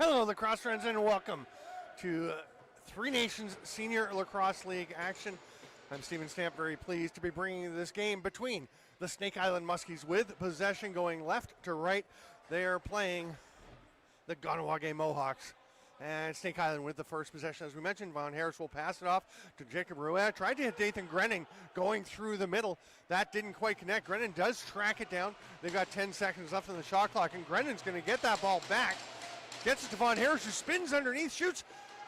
Hello, lacrosse friends, and welcome to Three Nations Senior Lacrosse League action. I'm Stephen Stamp, very pleased to be bringing you this game between the Snake Island Muskies with possession going left to right. They are playing the Kahnawake Mohawks. And Snake Island with the first possession. As we mentioned, Von Harris will pass it off to Jacob Rouet. Tried to hit Nathan Grennan going through the middle. That didn't quite connect. Grennan does track it down. They've got 10 seconds left on the shot clock, and Grennan's going to get that ball back. Gets it to Von Harris, who spins underneath, shoots.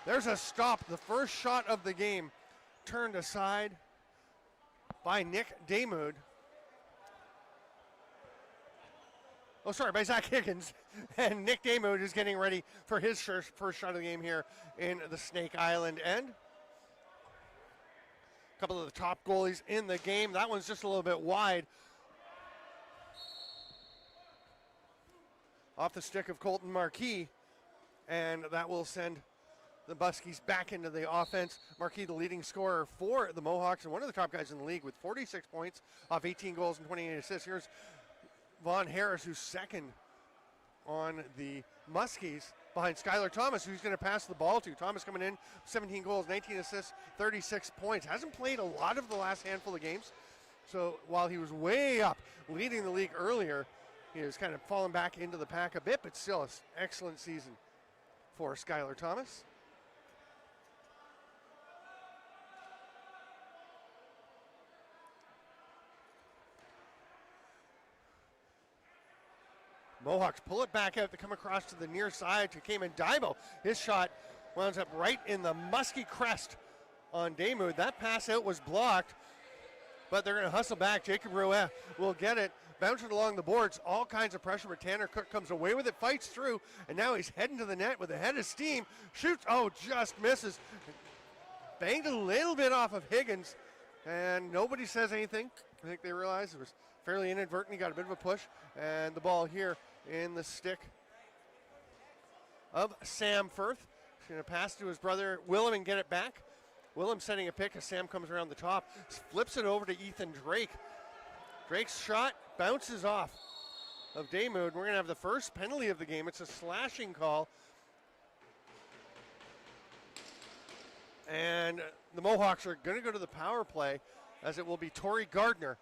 There's a stop. The first shot of the game turned aside by Nick Damoud. Oh, sorry, by Zach Higgins. And Nick Damoud is getting ready for his first shot of the game here in the Snake Island end. A couple of the top goalies in the game. That one's just a little bit wide. Off the stick of Colton Marquis. And that will send the Muskies back into the offense. Marquis, the leading scorer for the Mohawks, and one of the top guys in the league with 46 points off 18 goals and 28 assists. Here's Von Harris, who's second on the Muskies behind Skylar Thomas, who's going to pass the ball to. Thomas coming in, 17 goals, 19 assists, 36 points. Hasn't played a lot of the last handful of games. So while he was way up, leading the league earlier, he has kind of fallen back into the pack a bit, but still an excellent season for Skylar Thomas. Mohawks pull it back out to come across to the near side to Cayman Daibo. His shot winds up right in the musky crest on Damoud. That pass out was blocked, but they're going to hustle back. Jacob Rouet will get it, bounce it along the boards. All kinds of pressure, but Tanner Cook comes away with it, fights through, and now he's heading to the net with a head of steam. Shoots, just misses. Banged a little bit off of Higgins, and nobody says anything. I think they realize it was fairly inadvertent. He got a bit of a push, and the ball here in the stick of Sam Firth. He's going to pass to his brother Willem and get it back. Willem setting a pick as Sam comes around the top, flips it over to Ethan Drake. Drake's shot bounces off of Damoud. We're going to have the first penalty of the game. It's a slashing call. And the Mohawks are going to go to the power play, as it will be Torrey Gardner.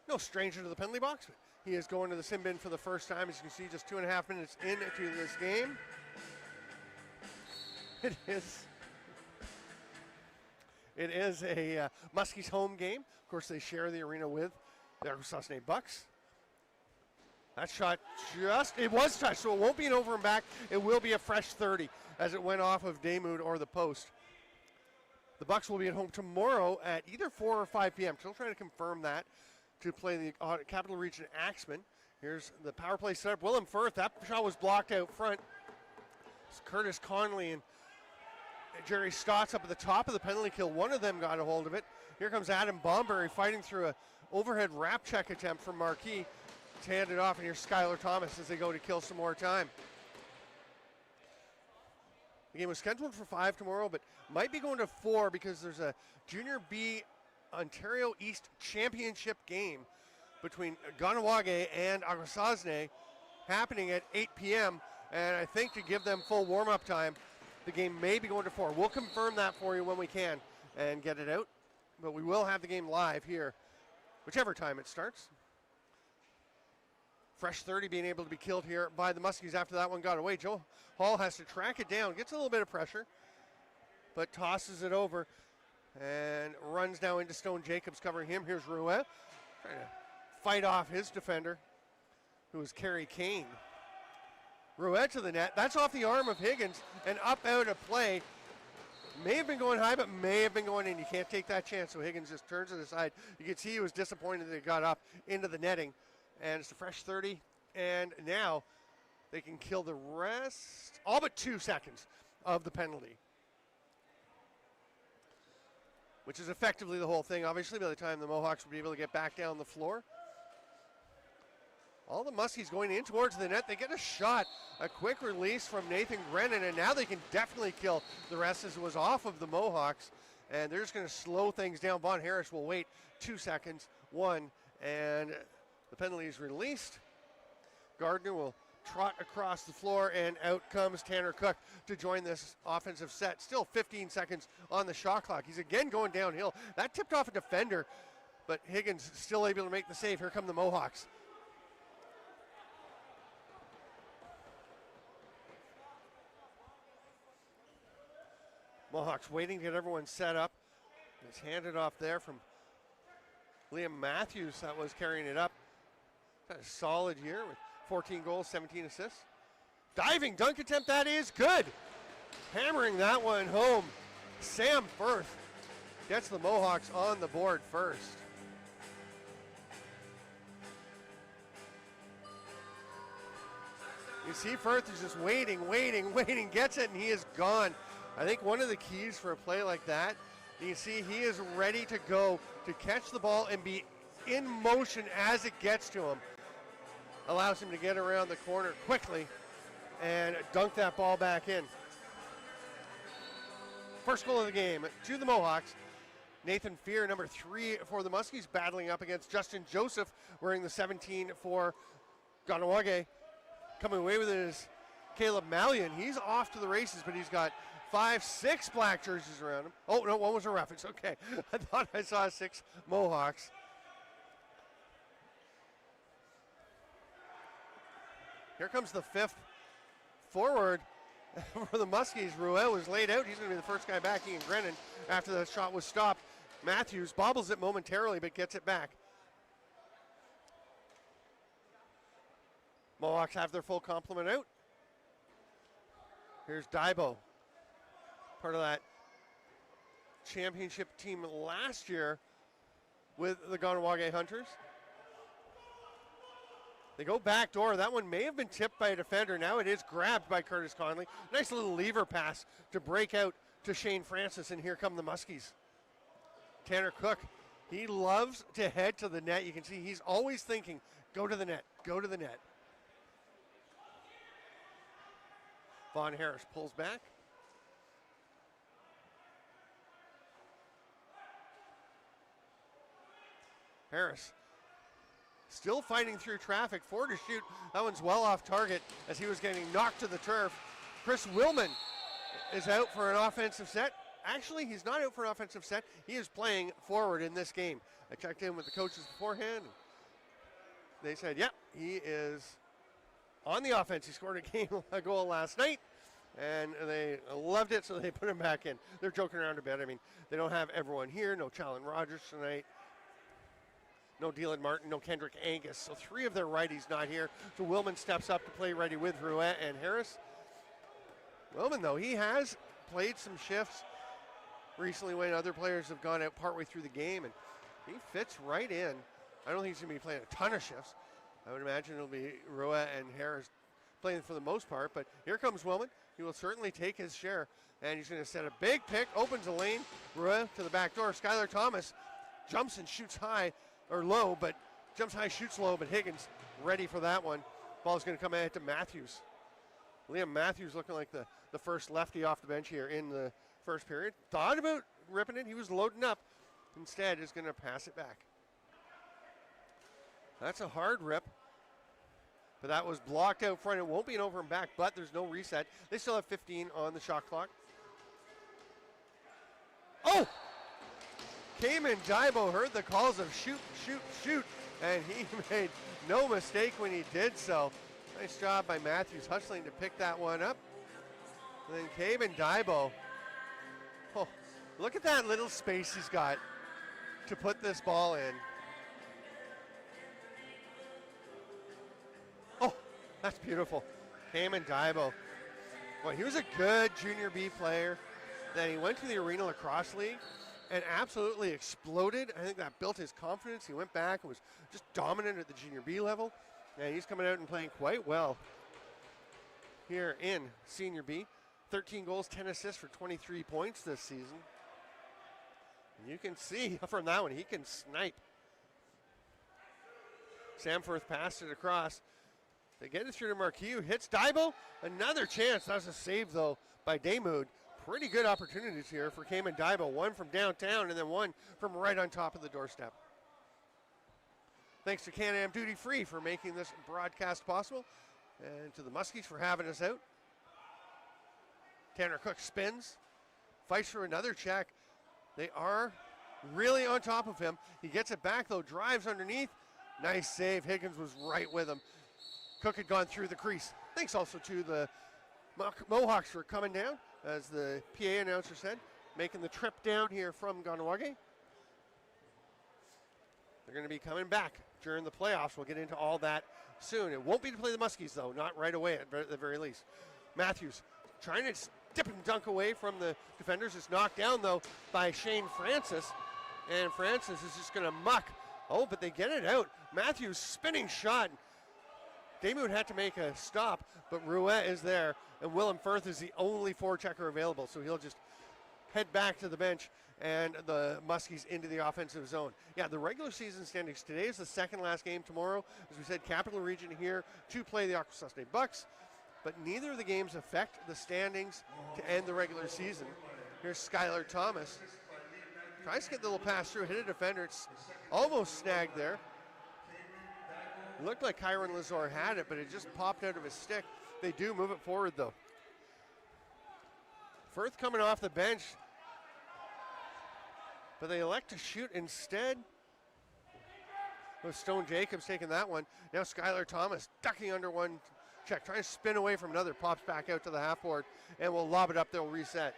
No stranger to the penalty box, but he is going to the sin bin for the first time. As you can see, just 2.5 minutes into this game. It is a Muskies home game. Of course, they share the arena with the Arkansas State Bucks. That shot it was touched, so it won't be an over and back. It will be a fresh 30 as it went off of Damoud or the post. The Bucks will be at home tomorrow at either 4 or 5 p.m. Still trying to confirm that, to play the Capital Region Axemen. Here's the power play setup. Willem Firth, that shot was blocked out front. It's Curtis Conley and Jerry Stotts up at the top of the penalty kill. One of them got a hold of it. Here comes Adam Bomberry fighting through a overhead wrap check attempt from Marquis to hand it off, and here's Skylar Thomas as they go to kill some more time. The game was scheduled for 5 tomorrow, but might be going to 4 because there's a Junior B Ontario East Championship game between Kahnawake and Akwesasne happening at 8 p.m. And I think to give them full warm-up time, the game may be going to 4. We'll confirm that for you when we can and get it out. But we will have the game live here, whichever time it starts. Fresh 30 being able to be killed here by the Muskies after that one got away. Joe Hall has to track it down, gets a little bit of pressure, but tosses it over and runs now into Stone Jacobs covering him. Here's Rouet trying to fight off his defender, who is Kerry Kane. Rouet to the net. That's off the arm of Higgins and up out of play. May have been going high, but may have been going in. You can't take that chance, so Higgins just turns it aside. You can see he was disappointed that it got up into the netting. And it's a fresh 30, and now they can kill the rest, all but 2 seconds of the penalty, which is effectively the whole thing. Obviously, by the time the Mohawks will be able to get back down the floor, all the Muskies going in towards the net. They get a shot, a quick release from Nathan Grennan, and now they can definitely kill the rest as it was off of the Mohawks. And they're just going to slow things down. Von Harris will wait 2 seconds, 1, and the penalty is released. Gardner will trot across the floor, and out comes Tanner Cook to join this offensive set. Still 15 seconds on the shot clock. He's again going downhill. That tipped off a defender, but Higgins still able to make the save. Here come the Mohawks. Mohawks waiting to get everyone set up. It's handed off there from Liam Matthews that was carrying it up. Had a solid year with 14 goals, 17 assists. Diving dunk attempt, that is good. Hammering that one home. Sam Firth gets the Mohawks on the board first. You see Firth is just waiting, gets it, and he is gone. I think one of the keys for a play like that, you see he is ready to go to catch the ball and be in motion as it gets to him. Allows him to get around the corner quickly and dunk that ball back in. First goal of the game to the Mohawks. Nathan Fear, number 3 for the Muskies, battling up against Justin Joseph, wearing the 17 for Kahnawake. Coming away with it is Caleb Mallion. He's off to the races, but he's got 5, 6 black jerseys around him. Oh, no, one was a reference. Okay. I thought I saw 6 Mohawks. Here comes the 5th forward for the Muskies. Ruel was laid out. He's going to be the first guy back, Ian Grennan, after the shot was stopped. Matthews bobbles it momentarily, but gets it back. Mohawks have their full complement out. Here's Daibo, part of that championship team last year with the Kahnawake Hunters. They go back door. That one may have been tipped by a defender. Now it is grabbed by Curtis Conley. Nice little lever pass to break out to Shane Francis, and here come the Muskies. Tanner Cook, he loves to head to the net. You can see he's always thinking, go to the net, go to the net. Vaughn Harris pulls back. Harris still fighting through traffic, 4 to shoot. That one's well off target as he was getting knocked to the turf. Chris Willman is out for an offensive set. Actually, he's not out for an offensive set. He is playing forward in this game. I checked in with the coaches beforehand. They said, yep, he is on the offense. He scored a goal last night, and they loved it, so they put him back in. They're joking around a bit. I mean, they don't have everyone here. No Challen Rogers tonight. No Dylan Martin, no Kendrick Angus. So 3 of their righties not here. So Willman steps up to play ready with Rouet and Harris. Willman, though, he has played some shifts recently when other players have gone out partway through the game, and he fits right in. I don't think he's going to be playing a ton of shifts. I would imagine it'll be Rouet and Harris playing for the most part, but here comes Willman. He will certainly take his share, and he's going to set a big pick, opens a lane. Rouet to the back door. Skylar Thomas jumps and shoots high. Or low, but jumps high, shoots low, but Higgins ready for that one. Ball's going to come out to Matthews. Liam Matthews looking like the first lefty off the bench here in the first period. Thought about ripping it. He was loading up. Instead, is going to pass it back. That's a hard rip, but that was blocked out front. It won't be an over and back, but there's no reset. They still have 15 on the shot clock. Oh! Cayman Daibo heard the calls of shoot, shoot, shoot, and he made no mistake when he did so. Nice job by Matthews hustling to pick that one up. And then Cayman Daibo. Oh, look at that little space he's got to put this ball in. Oh, that's beautiful. Cayman Daibo. Well, he was a good junior B player. Then he went to the Arena Lacrosse League and absolutely exploded. I think that built his confidence. He went back and was just dominant at the junior B level. And he's coming out and playing quite well here in senior B. 13 goals, 10 assists for 23 points this season. And you can see from that one, he can snipe. Samforth passed it across. They get it through to Marquis, hits Daibo. Another chance. That was a save, though, by Daymood. Pretty good opportunities here for Cayman Daibo. One from downtown and then one from right on top of the doorstep. Thanks to Can-Am Duty Free for making this broadcast possible. And to the Muskies for having us out. Tanner Cook spins, fights for another check. They are really on top of him. He gets it back though, drives underneath. Nice save. Higgins was right with him. Cook had gone through the crease. Thanks also to the Mohawks for coming down, as the PA announcer said, making the trip down here from Kahnawake. They're going to be coming back during the playoffs. We'll get into all that soon. It won't be to play the Muskies, though, not right away at the very least. Matthews trying to dip and dunk away from the defenders. It's knocked down, though, by Shane Francis. And Francis is just going to muck. Oh, but they get it out. Matthews spinning shot. Damoud had to make a stop, but Rouet is there. And Willem Firth is the only forechecker available, so he'll just head back to the bench and the Muskies into the offensive zone. Yeah, the regular season standings. Today is the second last game. Tomorrow, as we said, Capital Region here to play the Aquasas Snake Bucks. But neither of the games affect the standings to end the regular season. Here's Skylar Thomas. Tries to get the little pass through, hit a defender. It's almost snagged there. It looked like Kyron Lazar had it, but it just popped out of his stick. They do move it forward, though. Firth coming off the bench, but they elect to shoot instead. With Stone Jacobs taking that one. Now Skylar Thomas ducking under one check, trying to spin away from another, pops back out to the half board, and will lob it up. They'll reset.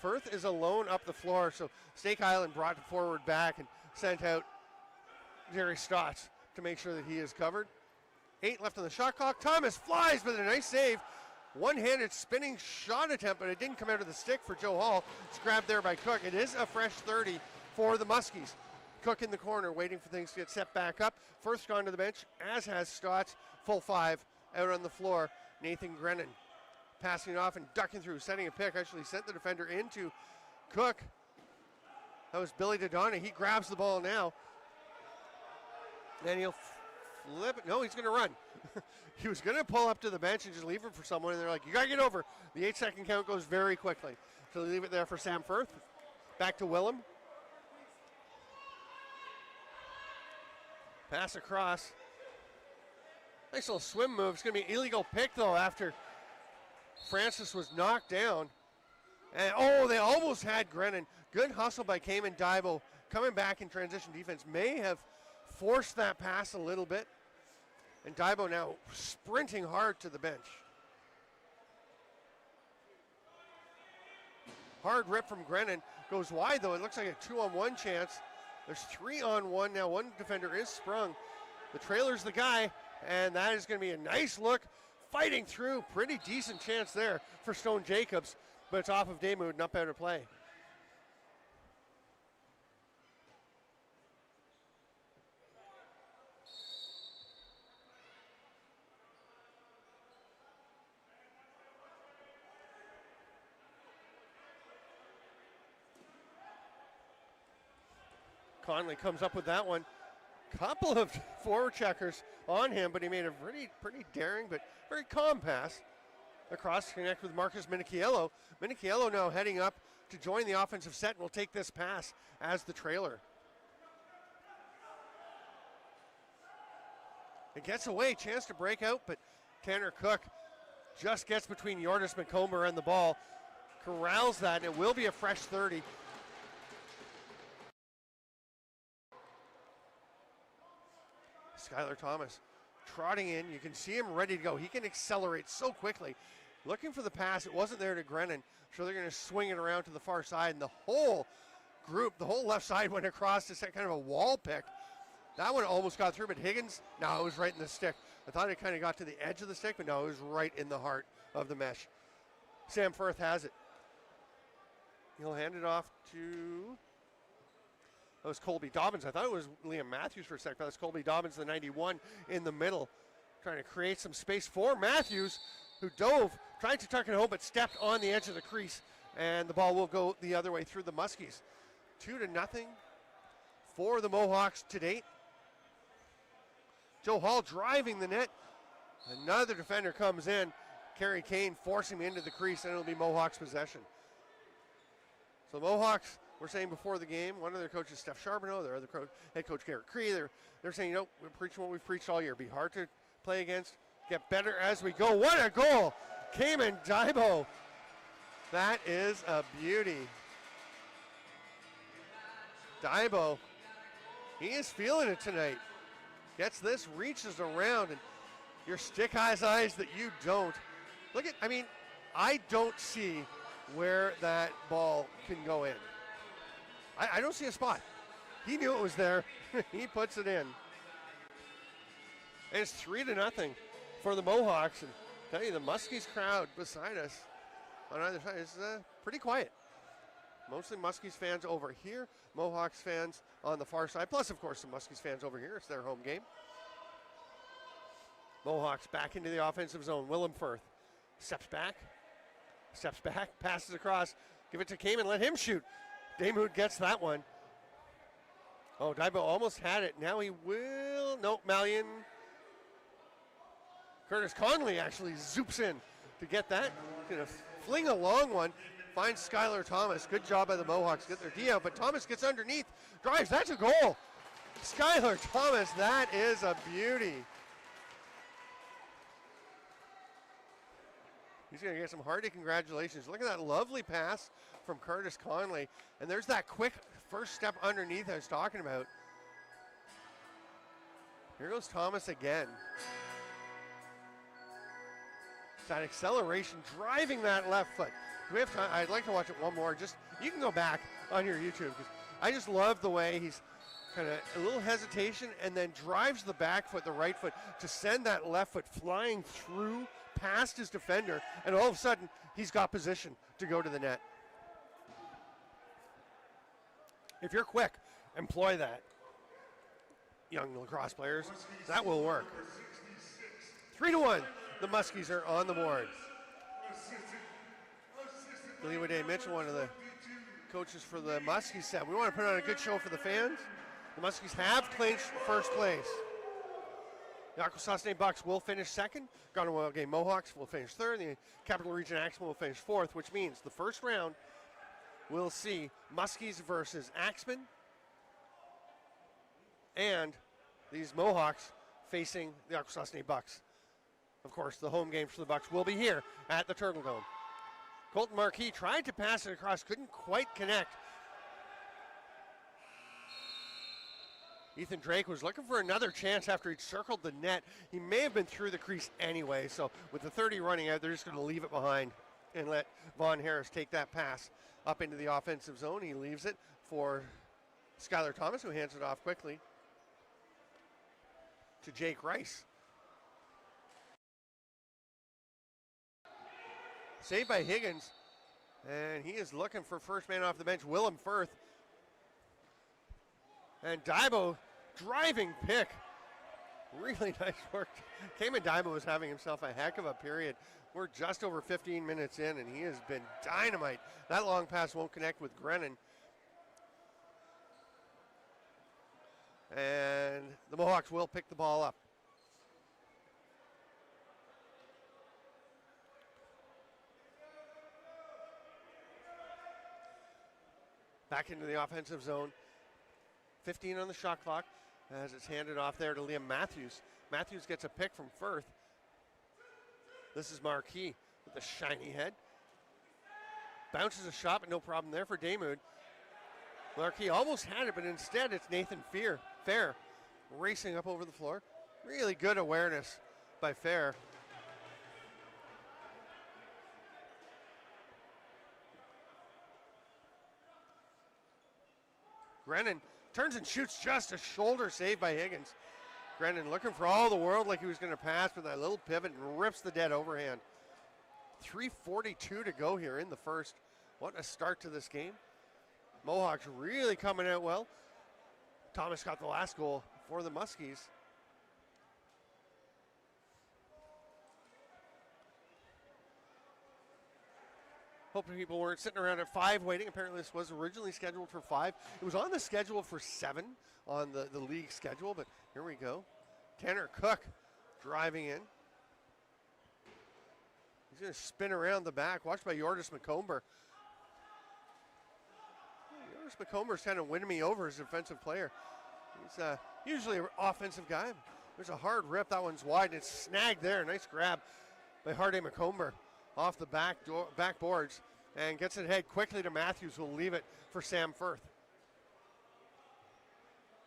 Firth is alone up the floor, so Snake Island brought it forward back and sent out Jerry Stotts to make sure that he is covered. 8 left on the shot clock. Thomas flies with a nice save. One-handed spinning shot attempt, but it didn't come out of the stick for Joe Hall. It's grabbed there by Cook. It is a fresh 30 for the Muskies. Cook in the corner, waiting for things to get set back up. First gone to the bench, as has Stotts. Full 5 out on the floor. Nathan Grennan passing it off and ducking through, setting a pick. Actually sent the defender into Cook. That was Billy Dodonna. He grabs the ball now. Then he'll flip it. No, he's going to run. He was going to pull up to the bench and just leave it for someone, and they're like, you got to get over. The 8-second count goes very quickly. So they leave it there for Sam Firth. Back to Willem. Pass across. Nice little swim move. It's going to be an illegal pick, though, after Francis was knocked down. And, oh, they almost had Grennan. Good hustle by Cayman Daibo. Coming back in transition defense. May have forced that pass a little bit. And Daibo now sprinting hard to the bench. Hard rip from Grennan. Goes wide, though. It looks like a 2-on-1 chance. There's 3-on-1 now. One defender is sprung. The trailer's the guy, and that is going to be a nice look. Fighting through. Pretty decent chance there for Stone Jacobs, but it's off of Damoud and up out of play. Conley comes up with that one. Couple of forward checkers on him, but he made a pretty daring but very calm pass across to connect with Marcus Minichiello. Minichiello now heading up to join the offensive set and will take this pass as the trailer. It gets away, chance to break out, but Tanner Cook just gets between Yordis McComber and the ball, corrals that, and it will be a fresh 30. Skylar Thomas trotting in. You can see him ready to go. He can accelerate so quickly. Looking for the pass. It wasn't there to Grennan. So they're going to swing it around to the far side. And the whole group, the whole left side went across to set kind of a wall pick. That one almost got through, but Higgins, no, it was right in the stick. I thought it kind of got to the edge of the stick, but no, it was right in the heart of the mesh. Sam Firth has it. He'll hand it off to... That was Colby Dobbins. I thought it was Liam Matthews for a second, but that's Colby Dobbins, the 91, in the middle, trying to create some space for Matthews, who dove, tried to tuck it home, but stepped on the edge of the crease, and the ball will go the other way through the Muskies. 2-0 for the Mohawks to date. Joe Hall driving the net. Another defender comes in. Kerry Kane forcing him into the crease, and it'll be Mohawks possession. So Mohawks, we're saying before the game, one of their coaches, Steph Charbonneau, their other coach, head coach Garrett Cree, they're saying, we're preaching what we've preached all year. Be hard to play against, get better as we go. What a goal! Cayman Daibo. That is a beauty. Daibo, he is feeling it tonight. Gets this, reaches around, and your stick eyes that you don't. Look at, I don't see where that ball can go in. I don't see a spot. He knew it was there. He puts it in. And it's 3-0 for the Mohawks. And I tell you, the Muskies crowd beside us on either side is pretty quiet. Mostly Muskies fans over here, Mohawks fans on the far side, plus, of course, some Muskies fans over here. It's their home game. Mohawks back into the offensive zone. Willem Firth steps back, passes across, give it to Cayman, let him shoot. Damoud gets that one. Oh, Daibo almost had it. Now he will. Nope, Malian. Curtis Conley actually zoops in to get that. Gonna fling a long one. Finds Skylar Thomas. Good job by the Mohawks. Get their D out, but Thomas gets underneath. Drives. That's a goal. Skylar Thomas, that is a beauty. He's going to get some hearty congratulations. Look at that lovely pass from Curtis Conley. And there's that quick first step underneath I was talking about. Here goes Thomas again. That acceleration, driving that left foot. Do we have time? I'd like to watch it one more. You can go back on your YouTube, because I just love the way he's kind of a little hesitation and then drives the back foot, the right foot, to send that left foot flying through past his defender, and all of a sudden he's got position to go to the net. If you're quick, employ that. Young lacrosse players, that will work. 3-1, the Muskies are on the board. Leeway Mitchell, one of the coaches for the Muskies, said, we want to put on a good show for the fans. The Muskies have clinched first place. The Akwesasne Bucks will finish second. Kahnawake Mohawks will finish third. The Capital Region Axemen will finish fourth, which means the first round will see Muskies versus Axemen, and these Mohawks facing the Akwesasne Bucks. Of course, the home games for the Bucks will be here at the Turtle Dome. Colton Marquis tried to pass it across, couldn't quite connect. Ethan Drake was looking for another chance after he'd circled the net. He may have been through the crease anyway, so with the 30 running out, they're just going to leave it behind and let Vaughn Harris take that pass up into the offensive zone. He leaves it for Skylar Thomas, who hands it off quickly to Jake Rice. Saved by Higgins, and he is looking for first man off the bench, Willem Firth. And Daibo, driving pick. Really nice work. Cayman Daibo was having himself a heck of a period. We're just over 15 minutes in, and he has been dynamite. That long pass won't connect with Grennan. And the Mohawks will pick the ball up. Back into the offensive zone. 15 on the shot clock as it's handed off there to Liam Matthews. Matthews gets a pick from Firth. This is Marquis with a shiny head. Bounces a shot, but no problem there for Damoud. Marquis almost had it, but instead it's Nathan Fair racing up over the floor. Really good awareness by Fair. Grennan turns and shoots, just a shoulder save by Higgins. Grennan looking for all the world like he was going to pass with that little pivot and rips the dead overhand. 3:42 to go here in the first. What a start to this game. Mohawks really coming out well. Thomas got the last goal for the Muskies. Hoping people weren't sitting around at 5 waiting. Apparently this was originally scheduled for 5. It was on the schedule for 7 on the league schedule, but here we go. Tanner Cook driving in. He's going to spin around the back. Watched by Yordis McComber. Yordis McComber's kind of winning me over as a defensive player. He's usually an offensive guy. There's a hard rip. That one's wide, and it's snagged there. Nice grab by Hardy McComber off the backboards and gets it ahead quickly to Matthews, who will leave it for Sam Firth.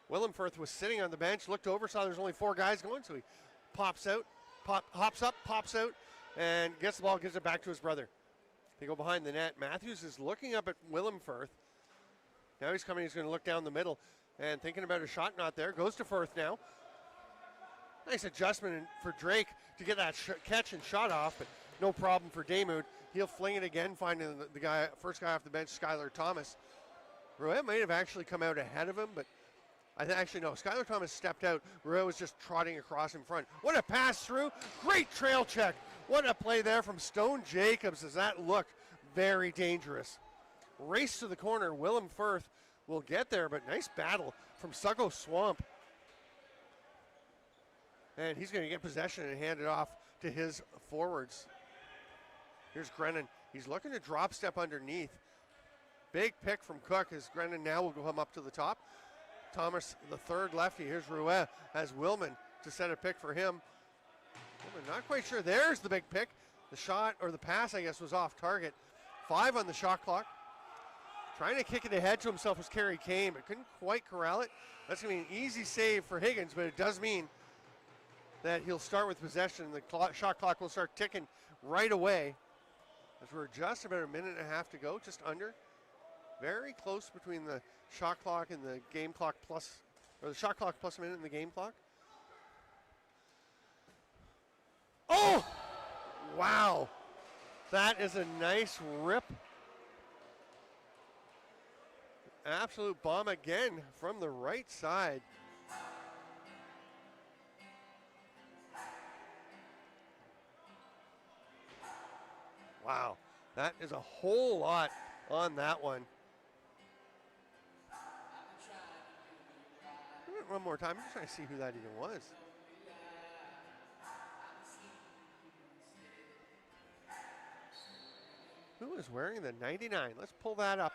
Willem Firth was sitting on the bench, looked over, saw there's only 4 guys going, so he hops up, pops out, and gets the ball, gives it back to his brother. They go behind the net. Matthews is looking up at Willem Firth. Now he's coming, he's going to look down the middle and thinking about a shot, not there. Goes to Firth now. Nice adjustment for Drake to get that catch and shot off, but no problem for Damoud. He'll fling it again, finding the first guy off the bench, Skylar Thomas. Rouet might have actually come out ahead of him, but actually no. Skylar Thomas stepped out. Rouet was just trotting across in front. What a pass through. Great trail check. What a play there from Stone Jacobs, as that looked very dangerous. Race to the corner. Willem Firth will get there, but nice battle from Succo Swamp. And he's going to get possession and hand it off to his forwards. Here's Grennan. He's looking to drop step underneath. Big pick from Cook as Grennan now will come up to the top. Thomas, the third lefty. Here's Rouet, has Willman to set a pick for him. Willman not quite sure. There's the big pick. The shot, or the pass, I guess, was off target. 5 on the shot clock. Trying to kick it ahead to himself was Kerry Kane, but couldn't quite corral it. That's going to be an easy save for Higgins, but it does mean that he'll start with possession. The shot clock will start ticking right away, as we're just about a minute and a half to go, just under. Very close between the shot clock and the game clock plus, or the shot clock plus a minute and the game clock. Oh! Wow. That is a nice rip. Absolute bomb again from the right side. Wow, that is a whole lot on that one. One more time, I'm just trying to see who that even was. Who is wearing the 99? Let's pull that up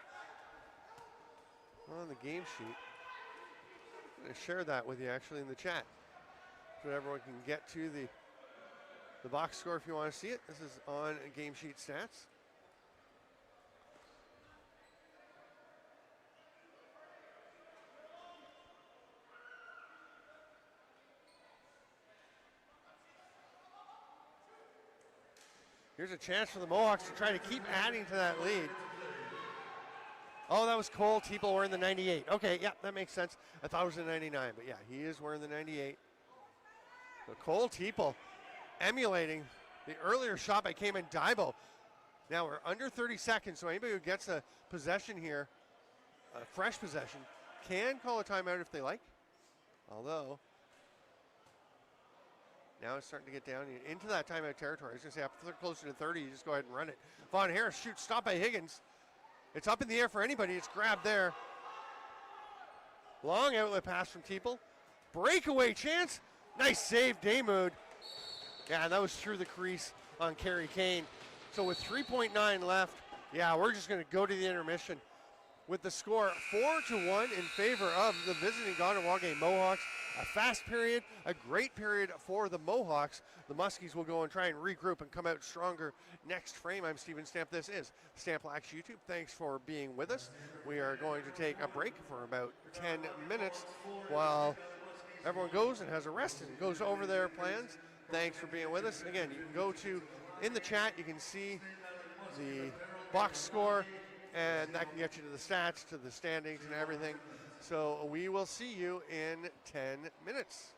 on the game sheet. I'm going to share that with you actually in the chat, so everyone can get to the box score if you want to see it. This is on game sheet stats. Here's a chance for the Mohawks to try to keep adding to that lead. Oh, that was Cole Teeple wearing the 98. Okay, yeah, that makes sense. I thought it was the 99, but yeah, he is wearing the 98. So Cole Teeple emulating the earlier shot by Cayman Daibo. Now we're under 30 seconds, so anybody who gets a possession here, a fresh possession, can call a timeout if they like. Although, now it's starting to get down into that timeout territory. I was going to say, after they're closer to 30, you just go ahead and run it. Von Harris shoots, stopped by Higgins. It's up in the air for anybody. It's grabbed there. Long outlet pass from Teeple. Breakaway chance. Nice save, Damoud. Yeah, that was through the crease on Kerry Kane. So with 3.9 left, yeah, we're just going to go to the intermission with the score 4-1 in favor of the visiting Kahnawake Mohawks. A fast period, a great period for the Mohawks. The Muskies will go and try and regroup and come out stronger next frame. I'm Steven Stamp. This is Stamp Lax YouTube. Thanks for being with us. We are going to take a break for about 10 minutes while everyone goes and has a rest and goes over their plans. Thanks for being with us. Again, you can go to, in the chat, you can see the box score, and that can get you to the stats, to the standings and everything. So we will see you in 10 minutes.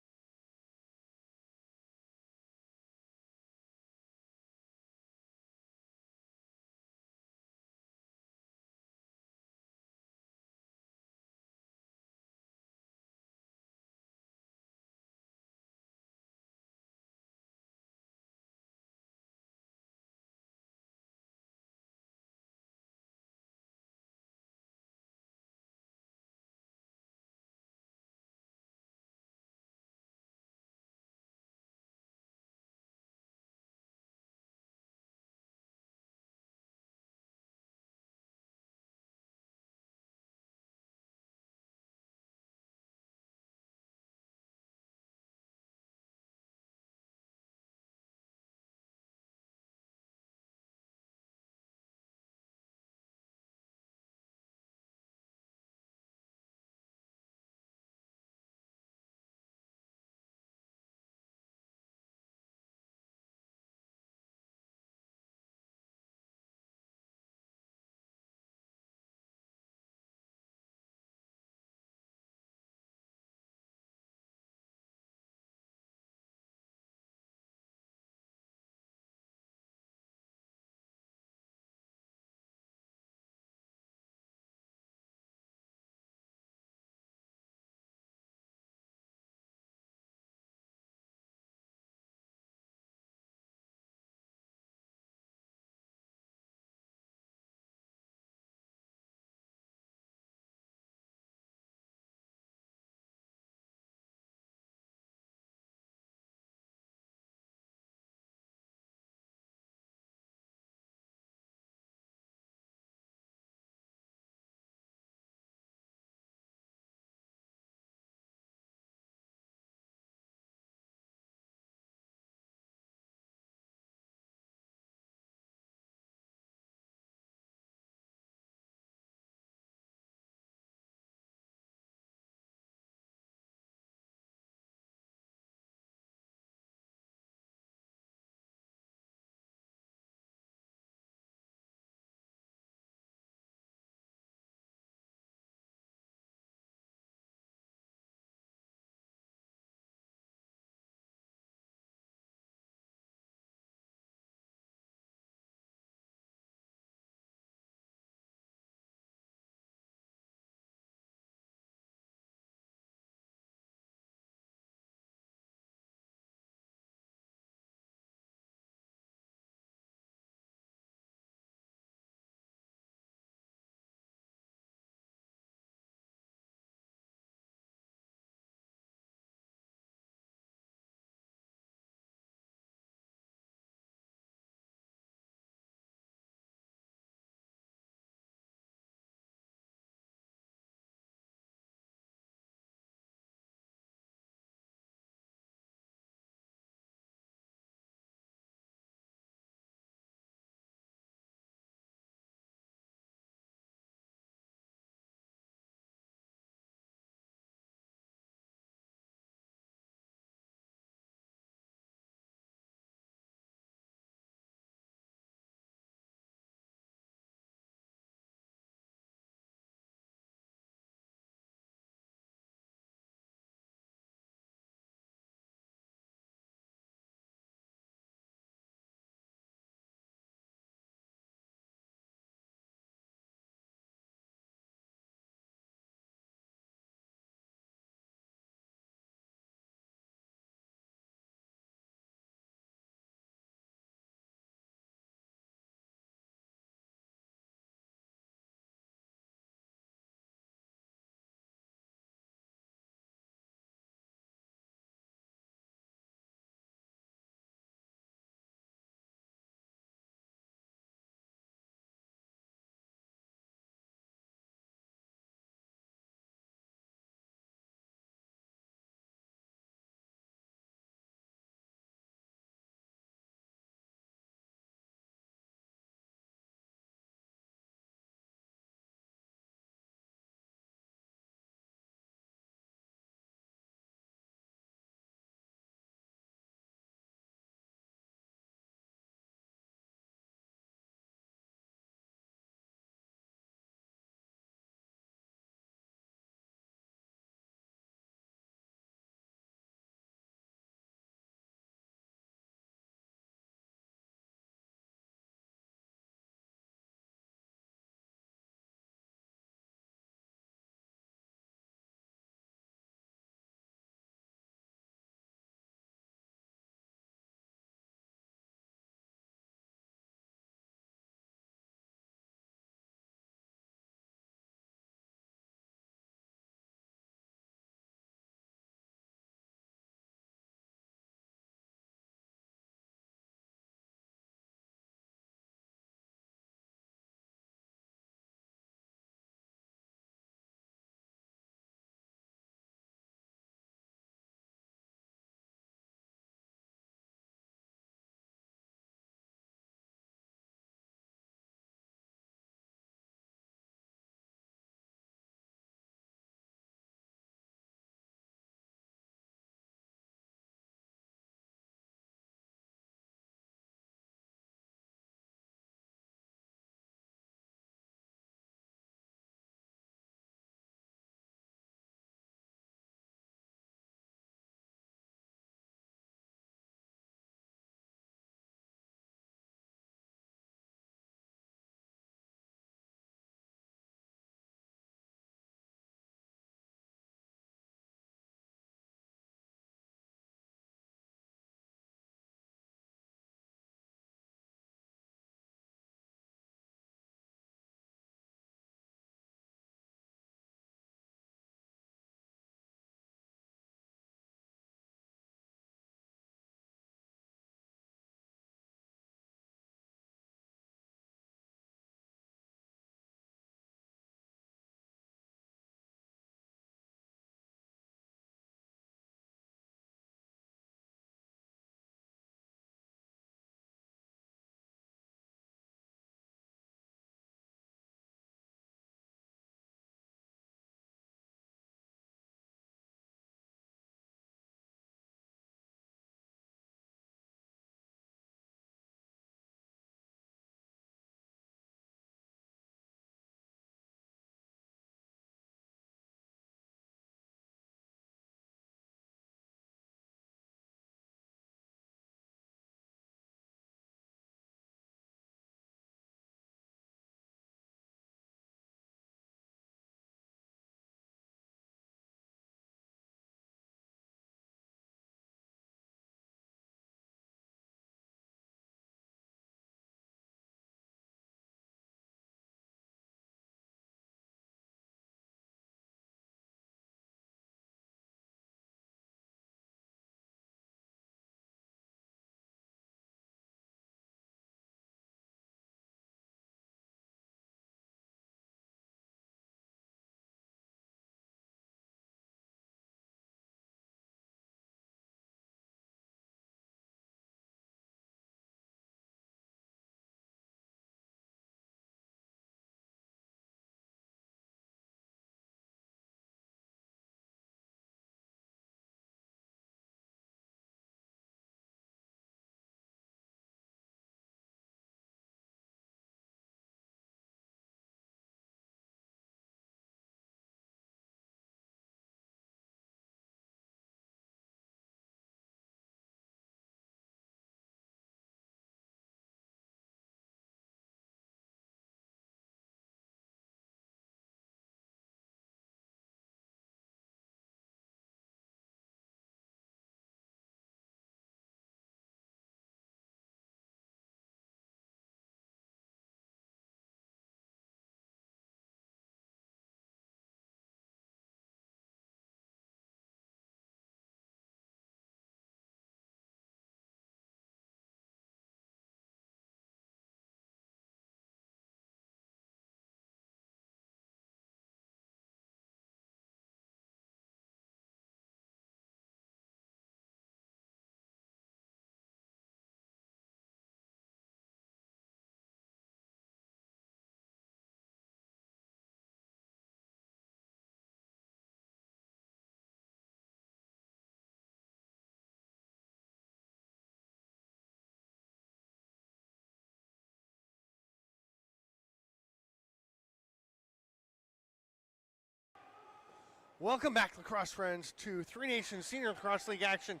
Welcome back, lacrosse friends, to Three Nations Senior Lacrosse League action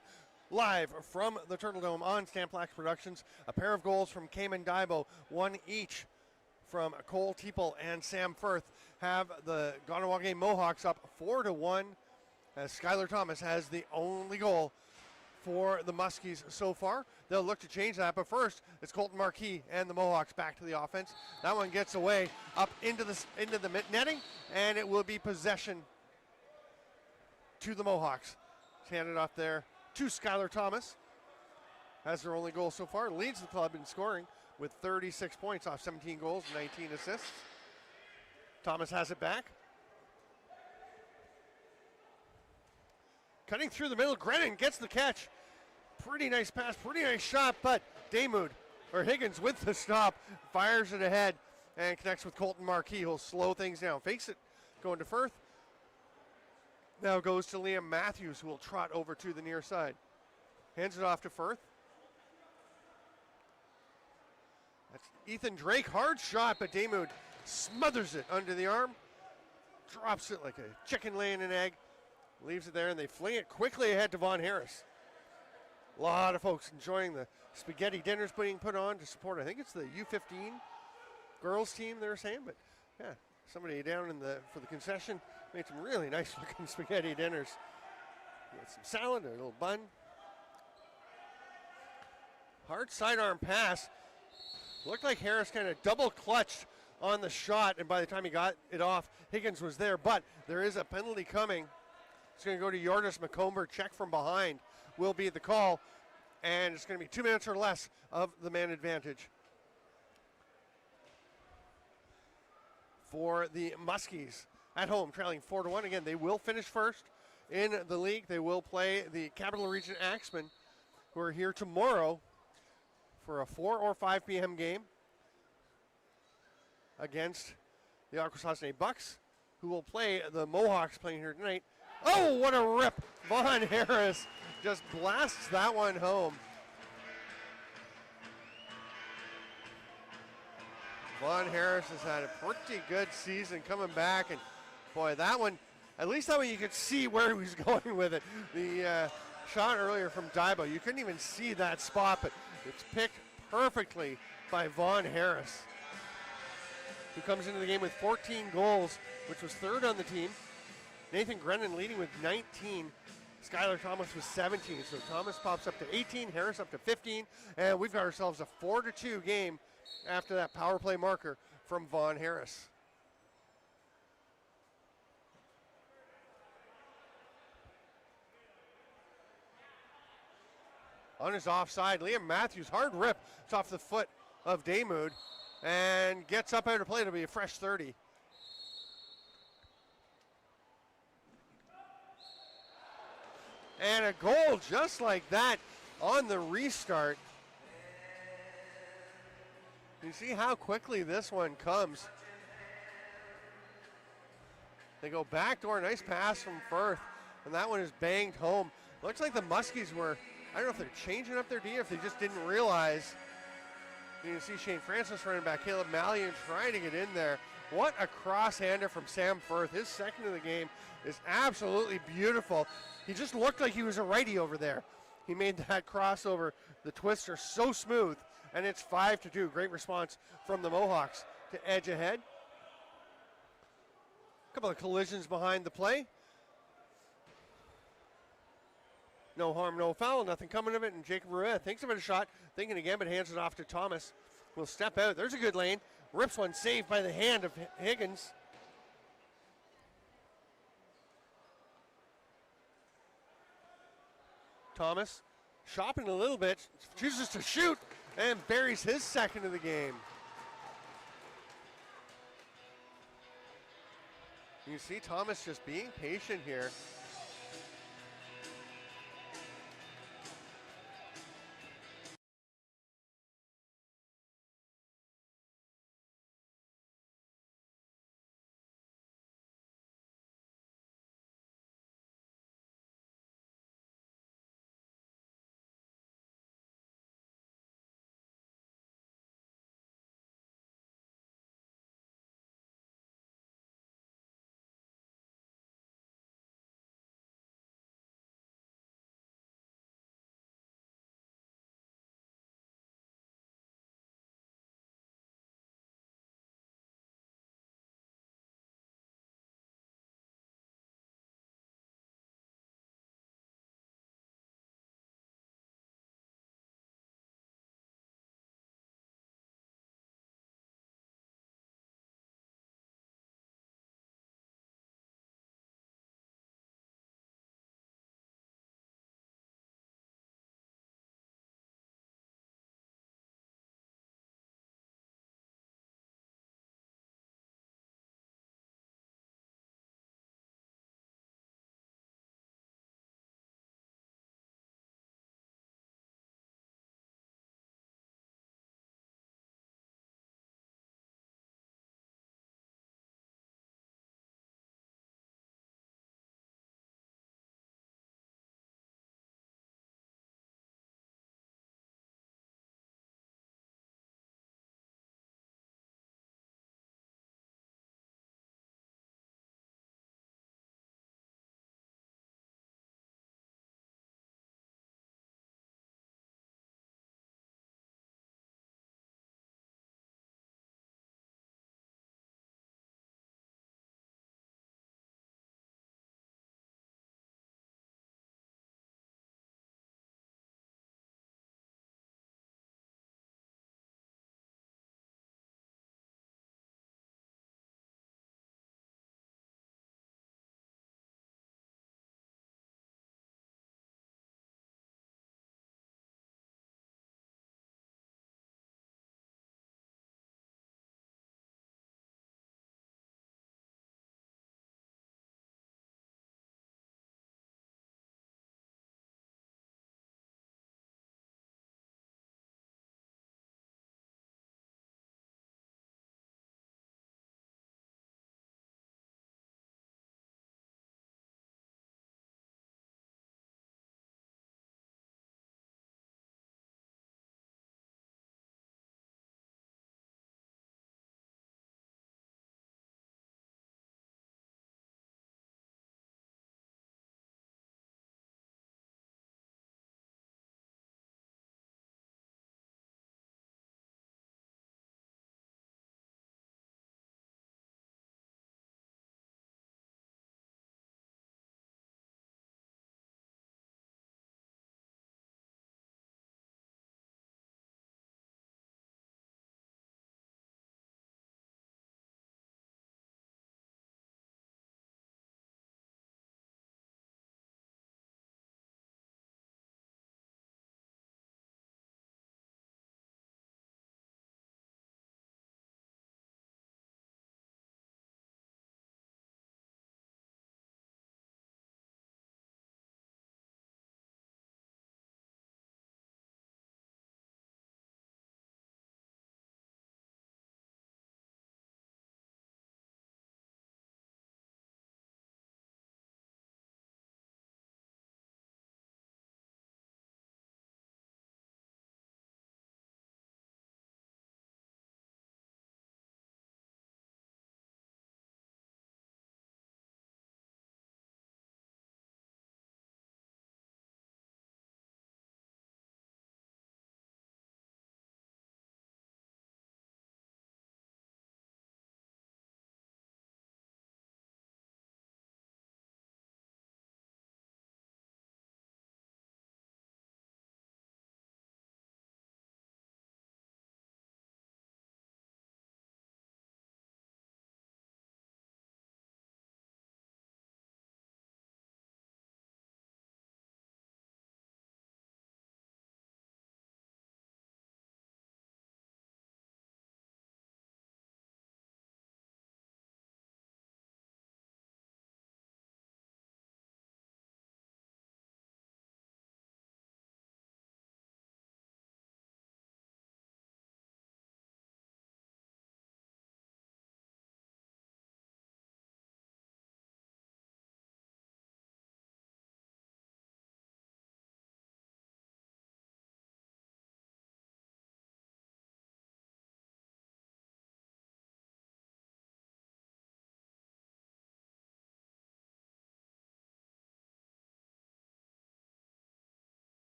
live from the Turtle Dome on Stamplax Productions. A pair of goals from Cayman Daibo, one each from Cole Teeple and Sam Firth, have the Kahnawake Mohawks up 4-1, as Skylar Thomas has the only goal for the Muskies so far. They'll look to change that, but first it's Colton Marquis and the Mohawks back to the offense. That one gets away up into the netting, and it will be possession to the Mohawks. It's handed off there to Skylar Thomas. Has their only goal so far. Leads the club in scoring with 36 points off 17 goals and 19 assists. Thomas has it back. Cutting through the middle, Grennan gets the catch. Pretty nice pass, pretty nice shot, but Higgins with the stop, fires it ahead and connects with Colton Marquis. He'll slow things down. Fakes it, going to Firth. Now goes to Liam Matthews, who will trot over to the near side. Hands it off to Firth. That's Ethan Drake, hard shot, but Damoud smothers it under the arm. Drops it like a chicken laying an egg. Leaves it there, and they fling it quickly ahead to Vaughn Harris. A lot of folks enjoying the spaghetti dinners being put on to support, I think it's the U15 girls team they were saying, but yeah, somebody down for the concession made some really nice looking spaghetti dinners. With some salad and a little bun. Hard sidearm pass. Looked like Harris kind of double clutched on the shot, and by the time he got it off, Higgins was there, but there is a penalty coming. It's going to go to Yordis McComber. Check from behind will be the call, and it's going to be 2 minutes or less of the man advantage for the Muskies at home, trailing 4-1. Again, they will finish first in the league. They will play the Capital Region Axemen, who are here tomorrow for a 4 or 5 p.m. game against the Akwesasne Bucks, who will play the Mohawks playing here tonight. Oh, what a rip. Vaughn Harris just blasts that one home. Vaughn Harris has had a pretty good season coming back, and boy, that one, at least that one you could see where he was going with it. The shot earlier from Daibo, you couldn't even see that spot, but it's picked perfectly by Vaughn Harris, who comes into the game with 14 goals, which was third on the team. Nathan Grennan leading with 19. Skylar Thomas with 17. So Thomas pops up to 18, Harris up to 15, and we've got ourselves a 4-2 game after that power play marker from Vaughn Harris. On his offside, Liam Matthews, hard rip. It's off the foot of Damoud and gets up out of play. It'll be a fresh 30. And a goal just like that on the restart. You see how quickly this one comes. They go backdoor, nice pass from Firth, and that one is banged home. Looks like the Muskies were, I don't know if they're changing up their D, if they just didn't realize. You can see Shane Francis running back, Caleb Mallion trying to get in there. What a cross-hander from Sam Firth. His second of the game is absolutely beautiful. He just looked like he was a righty over there. He made that crossover, the twister, so smooth, and it's 5-2. Great response from the Mohawks to edge ahead. A couple of collisions behind the play. No harm, no foul, nothing coming of it, and Jacob Rueda thinks of it a shot, thinking again, but hands it off to Thomas. Will step out. There's a good lane. Rips one, saved by the hand of Higgins. Thomas shopping a little bit, chooses to shoot, and buries his second of the game. You see Thomas just being patient here.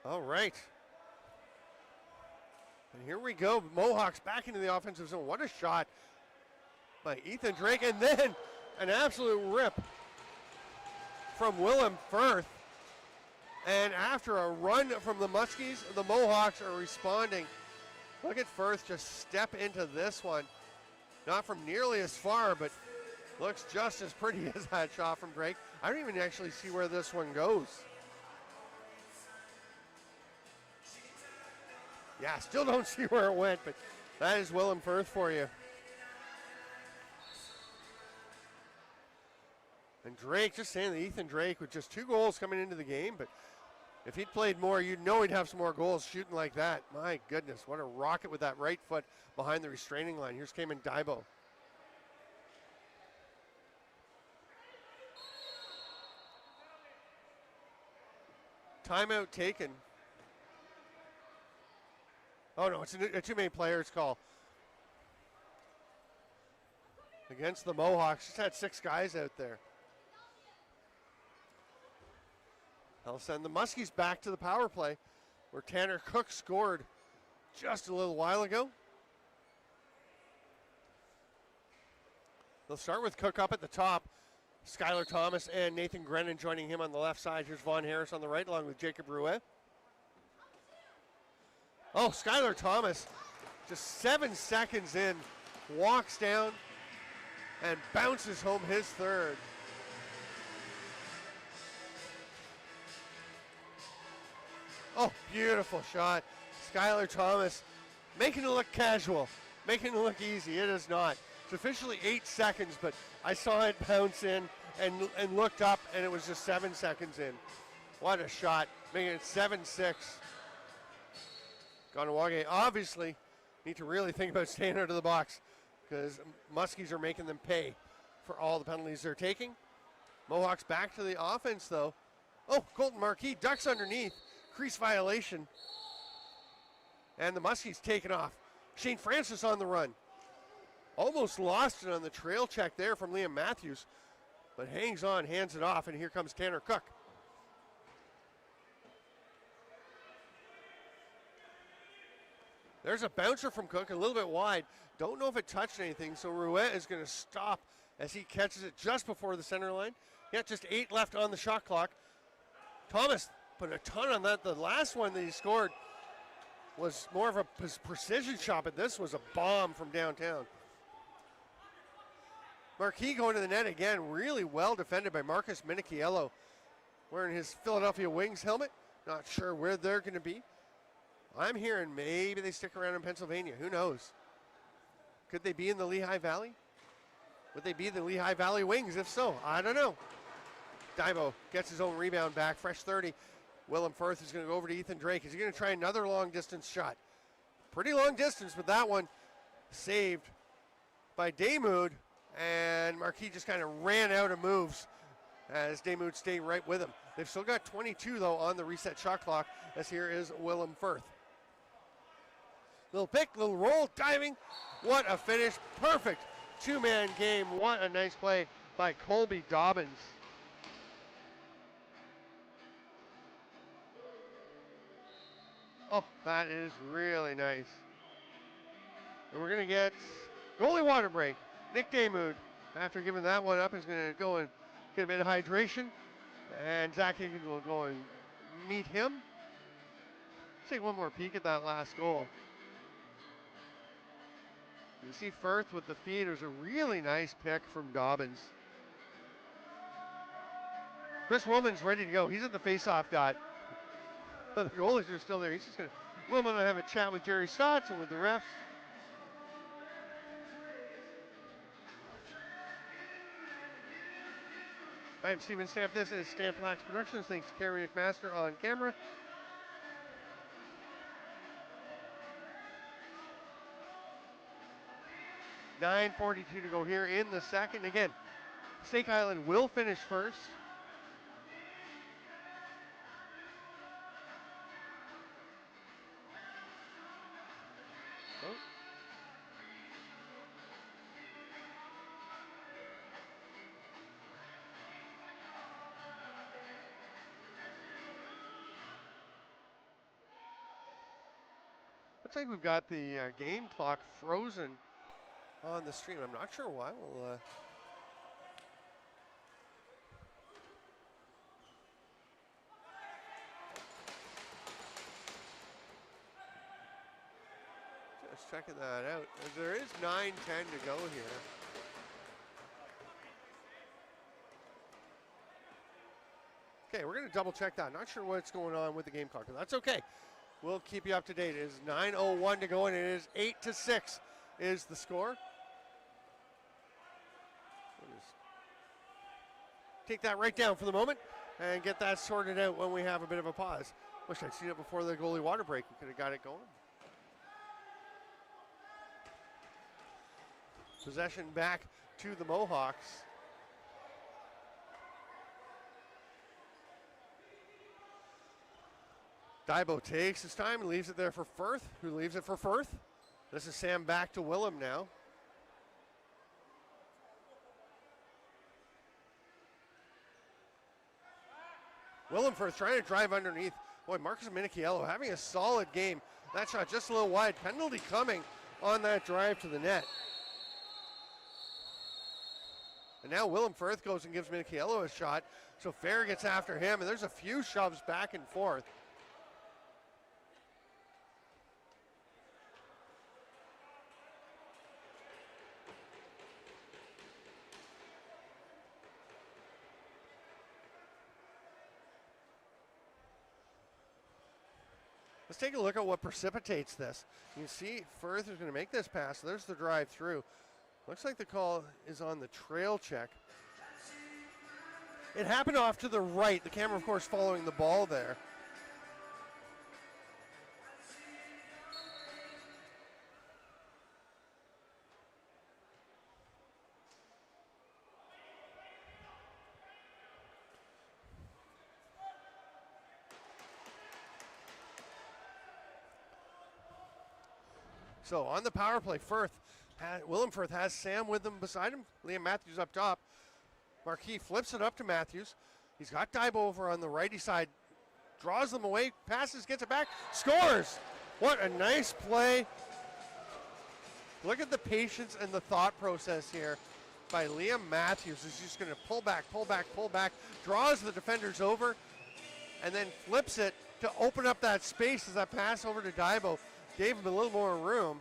All right. And here we go. Mohawks back into the offensive zone. What a shot by Ethan Drake. And then an absolute rip from Willem Firth. And after a run from the Muskies, the Mohawks are responding. Look at Firth just step into this one. Not from nearly as far, but looks just as pretty as that shot from Drake. I don't even actually see where this one goes. Yeah, still don't see where it went, but that is Willem Firth for you. And Drake, just saying that Ethan Drake with just 2 goals coming into the game, but if he'd played more, you'd know he'd have some more goals shooting like that. My goodness, what a rocket with that right foot behind the restraining line. Here's Cayman Daibo. Timeout taken. Oh no, it's a too many players call. Against the Mohawks, just had 6 guys out there. They'll send the Muskies back to the power play where Tanner Cook scored just a little while ago. They'll start with Cook up at the top. Skylar Thomas and Nathan Grennan joining him on the left side. Here's Vaughn Harris on the right along with Jacob Rouet. Oh, Skylar Thomas, just 7 seconds in, walks down and bounces home his 3rd. Oh, beautiful shot. Skylar Thomas making it look casual, making it look easy. It is not. It's officially 8 seconds, but I saw it bounce in and looked up, and it was just 7 seconds in. What a shot, making it 7-6. Kahnawake obviously need to really think about staying out of the box because Muskies are making them pay for all the penalties they're taking. Mohawks back to the offense, though. Oh, Colton Marquis ducks underneath. Crease violation. And the Muskies taken off. Shane Francis on the run. Almost lost it on the trail check there from Liam Matthews, but hangs on, hands it off, and here comes Tanner Cook. There's a bouncer from Cook, a little bit wide. Don't know if it touched anything, so Rouet is going to stop as he catches it just before the center line. Yeah, just 8 left on the shot clock. Thomas put a ton on that. The last one that he scored was more of a precision shot, but this was a bomb from downtown. Marquis going to the net again, really well defended by Marcus Minichiello, wearing his Philadelphia Wings helmet. Not sure where they're going to be. I'm hearing maybe they stick around in Pennsylvania. Who knows? Could they be in the Lehigh Valley? Would they be the Lehigh Valley Wings? If so, I don't know. Daibo gets his own rebound back, fresh 30. Willem Firth is going to go over to Ethan Drake. Is he going to try another long distance shot? Pretty long distance, but that one saved by Damoud. And Marquis just kind of ran out of moves as Damoud stayed right with him. They've still got 22, though, on the reset shot clock, as here is Willem Firth. Little pick, little roll, diving. What a finish. Perfect 2-man game. What a nice play by Colby Dobbins. Oh, that is really nice. And we're going to get goalie water break. Nick Damoud, after giving that one up, is going to go and get a bit of hydration. And Zach Higgins will go and meet him. Let's take one more peek at that last goal. You see Firth with the feed. It was a really nice pick from Dobbins. Chris Woolman's ready to go. He's at the face-off dot. The goalies are still there. He's just going to... Woolman will have a chat with Jerry Stotts and with the refs. I'm Steven Stamp. This is Stamp Lax Productions. Thanks to Kerry McMaster on camera. .9:42 to go here in the second. Again, Snake Island will finish first. Oh. Looks like we've got the game clock frozen on the stream. I'm not sure why. We'll just checking that out. There is 9:10 to go here. Okay, we're going to double check that. Not sure what's going on with the game clock, but that's okay. We'll keep you up to date. It is 9:01 to go, and it is 8-6 is the score. We'll just take that right down for the moment and get that sorted out when we have a bit of a pause. Wish I'd seen it before the goalie water break. We could have got it going. Possession back to the Mohawks. Dybo takes his time and leaves it there for Firth, who leaves it for Firth. This is Sam back to Willem now. Willem Firth trying to drive underneath. Boy, Marcus Minichiello having a solid game. That shot just a little wide. Penalty coming on that drive to the net. And now Willem Firth goes and gives Minichiello a shot. So Fair gets after him, and there's a few shoves back and forth. Let's take a look at what precipitates this. You can see Firth is going to make this pass. There's the drive through. Looks like the call is on the trail check. It happened off to the right. The camera, of course, following the ball there. So on the power play, Willem Firth has Sam with him beside him. Liam Matthews up top. Marquis flips it up to Matthews. He's got Dybo over on the righty side. Draws them away, passes, gets it back, scores! What a nice play. Look at the patience and the thought process here by Liam Matthews. He's just going to pull back, pull back, pull back, draws the defenders over, and then flips it to open up that space as that pass over to Dybo. Gave him a little more room.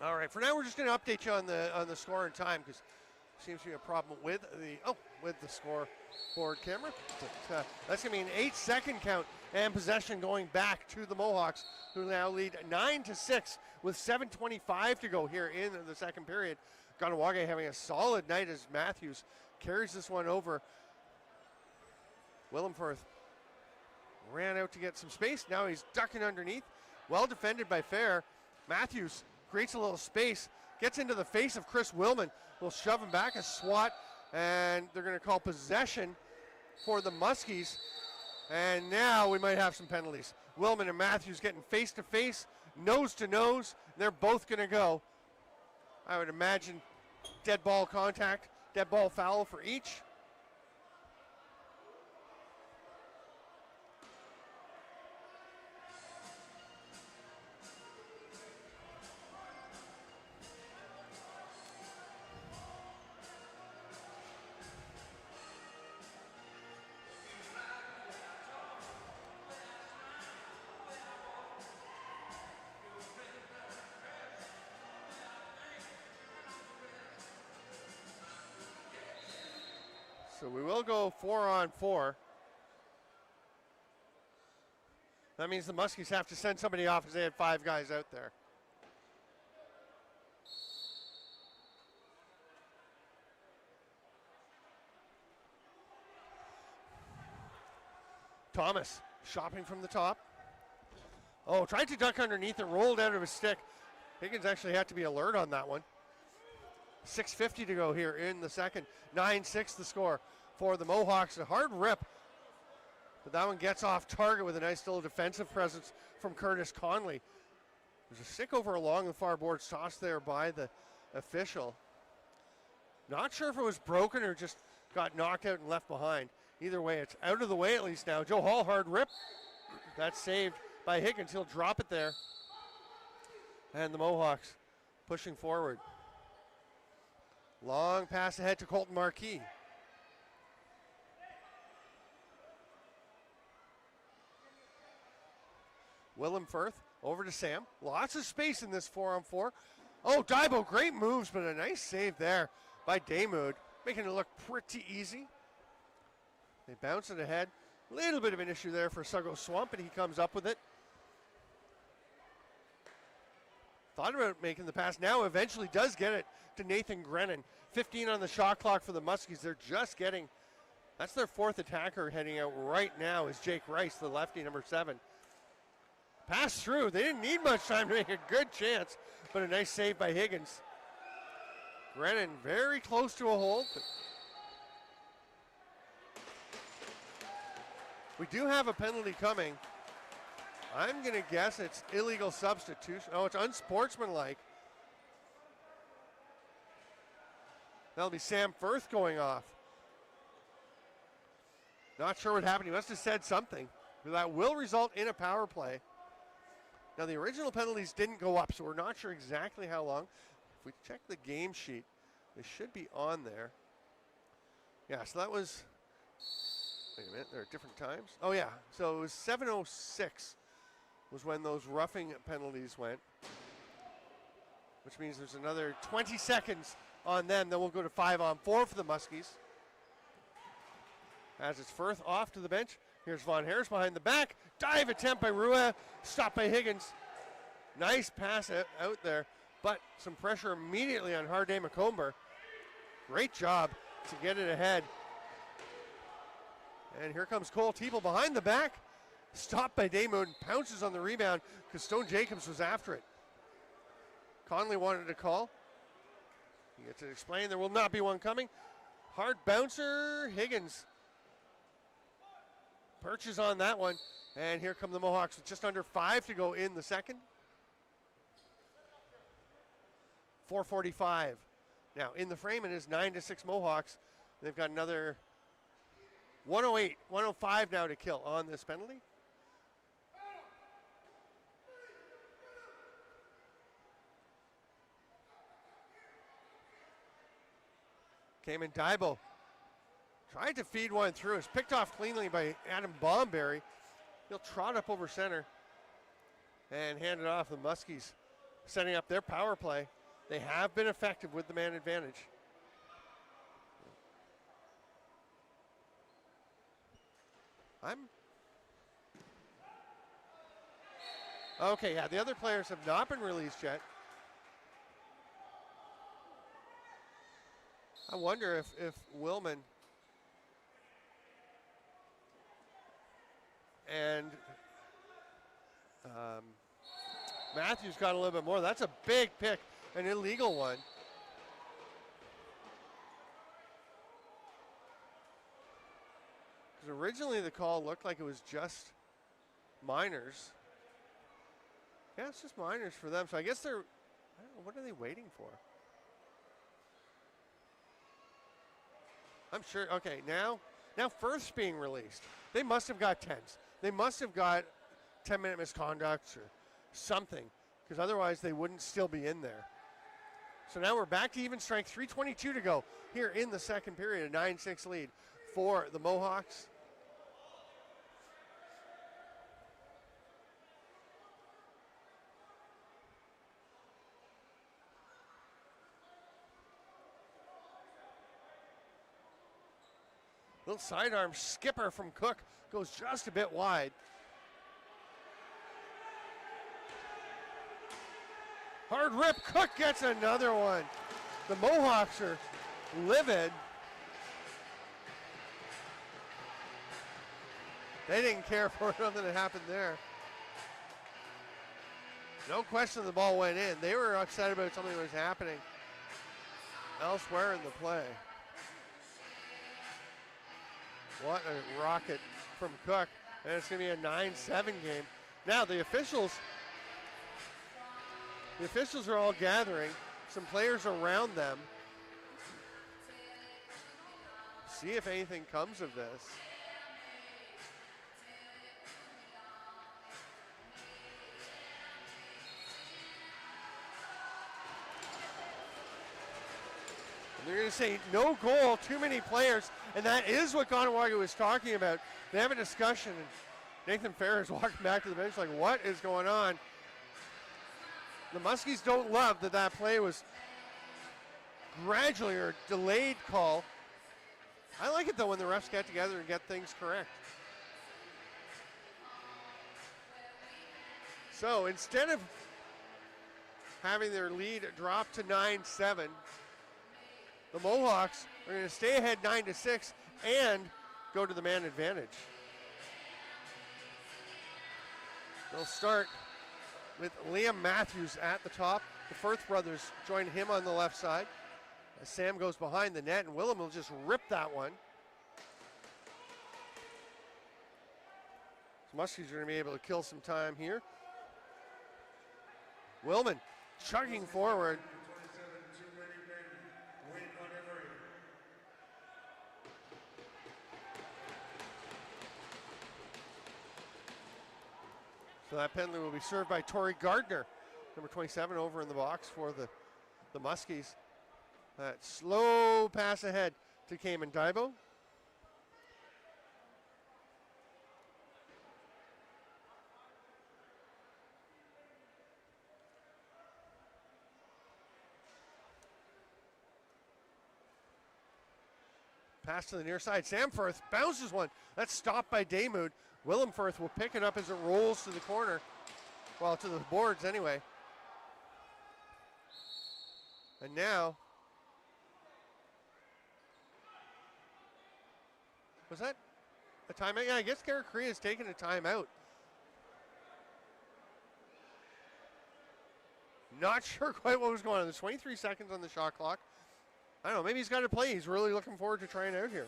All right, for now we're just going to update you on the score and time because seems to be a problem with the scoreboard camera. But, that's going to be an 8-second count and possession going back to the Mohawks, who now lead 9-6 with 7:25 to go here in the second period. Kahnawake having a solid night as Matthews carries this one over. Willem Firth ran out to get some space. Now he's ducking underneath. Well defended by Fair. Matthews creates a little space, gets into the face of Chris Willman. Will shove him back, a swat, and they're going to call possession for the Muskies. And now we might have some penalties. Willman and Matthews getting face to face, nose to nose. They're both going to go. I would imagine dead ball contact, dead ball foul for each. So we will go 4-on-4. That means the Muskies have to send somebody off because they had 5 guys out there. Thomas shopping from the top. Oh, tried to duck underneath and rolled out of his stick. Higgins actually had to be alert on that one. 6:50 to go here in the second. 9-6 the score for the Mohawks. A hard rip, but that one gets off target with a nice little defensive presence from Curtis Conley. There's a stick over along the far boards, tossed there by the official. Not sure if it was broken or just got knocked out and left behind. Either way, it's out of the way at least now. Joe Hall, hard rip. That's saved by Higgins. He'll drop it there. And the Mohawks pushing forward. Long pass ahead to Colton Marquis. Willem Firth over to Sam. Lots of space in this 4-on-4. Oh, Daibo, great moves, but a nice save there by Damoud, making it look pretty easy. They bounce it ahead. A little bit of an issue there for Suggo Swamp, and he comes up with it. Thought about making the pass. Now eventually does get it to Nathan Grennan. 15 on the shot clock for the Muskies. They're just getting, that's their fourth attacker heading out right now is Jake Rice, the lefty, number 7. Pass through. They didn't need much time to make a good chance, but a nice save by Higgins. Grennan very close to a hold. We do have a penalty coming. I'm going to guess it's illegal substitution. Oh, it's unsportsmanlike. That'll be Sam Firth going off. Not sure what happened. He must have said something. That will result in a power play. Now, the original penalties didn't go up, so we're not sure exactly how long. If we check the game sheet, they should be on there. Yeah, so that was, wait a minute, there are different times. Oh, yeah, so it was 7:06 was when those roughing penalties went, which means there's another 20 seconds on them. Then we'll go to 5-on-4 for the Muskies. As it's Firth off to the bench. Here's Von Harris behind the back. Dive attempt by Rua. Stopped by Higgins. Nice pass out there, but some pressure immediately on Harday McComber. Great job to get it ahead. And here comes Cole Teeple behind the back. Stopped by Damoud and pounces on the rebound because Stone Jacobs was after it. Conley wanted to call. He gets it explained. There will not be one coming. Hard bouncer. Higgins perches on that one. And here come the Mohawks with just under 5 to go in the second. 4:45. Now in the frame it is 9-6 Mohawks. They've got another 108, 105 now to kill on this penalty. Cayman Daibo tried to feed one through. It's picked off cleanly by Adam Bomberry. He'll trot up over center and hand it off. The Muskies setting up their power play. They have been effective with the man advantage. Okay, yeah, the other players have not been released yet. I wonder if Willman and Matthews got a little bit more. That's a big pick, an illegal one. Because originally the call looked like it was just minors. Yeah, it's just minors for them. So I guess they're, I don't know, what are they waiting for? I'm sure, okay, now Firth's being released. They must have got 10s. They must have got 10-minute misconducts or something, because otherwise they wouldn't still be in there. So now we're back to even strength, 3:22 to go here in the second period, a 9-6 lead for the Mohawks. Little sidearm skipper from Cook goes just a bit wide. Hard rip, Cook gets another one. The Mohawks are livid. They didn't care for nothing that happened there. No question the ball went in. They were upset about something that was happening. elsewhere in the play. What a rocket from Cook. And it's going to be a 9-7 game. Now the officials are all gathering. Some players around them. See if anything comes of this. And they're going to say no goal, too many players, and that is what Kahnawake was talking about. They have a discussion, and Nathan Fair is walking back to the bench like, what is going on? The Muskies don't love that play was gradually or delayed call. I like it though when the refs get together and get things correct. So instead of having their lead drop to 9-7, the Mohawks are going to stay ahead 9-6 and go to the man advantage. They'll start with Liam Matthews at the top. The Firth brothers join him on the left side. As Sam goes behind the net, and Willem will just rip that one. So Muskies are going to be able to kill some time here. Willman chugging forward. So that penalty will be served by Torrey Gardner, number 27, over in the box for the Muskies. That slow pass ahead to Cayman Daibo. Pass to the near side. Sam Firth bounces one. That's stopped by Daymud. Willem Firth will pick it up as it rolls to the corner. Well, to the boards anyway. And now, was that a timeout? Yeah, I guess Garrett Korea is taking a timeout. Not sure quite what was going on. There's 23 seconds on the shot clock. I don't know, maybe he's got to play. He's really looking forward to trying out here.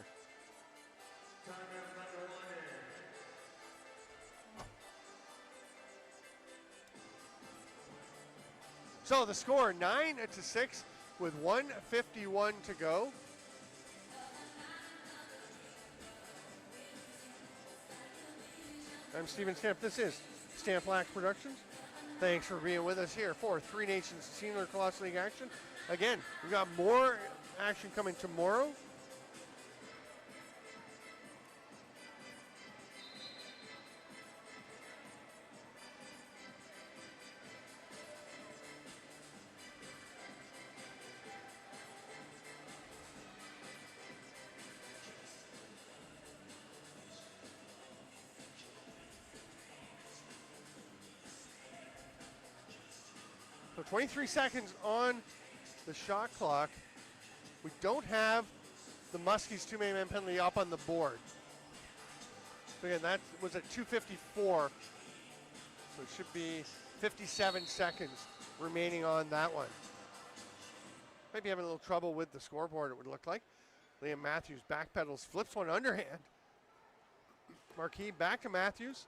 So the score 9-6 with 1:51 to go. I'm Stephen Stamp. This is Stamp Lax Productions. Thanks for being with us here for Three Nations Senior Lacrosse League action. Again, we've got more action coming tomorrow. So 23 seconds on the shot clock. We don't have the Muskies two-man penalty up on the board. So again, that was at 2:54. So it should be 57 seconds remaining on that one. Might be having a little trouble with the scoreboard, it would look like. Liam Matthews backpedals, flips one underhand. Marquis back to Matthews.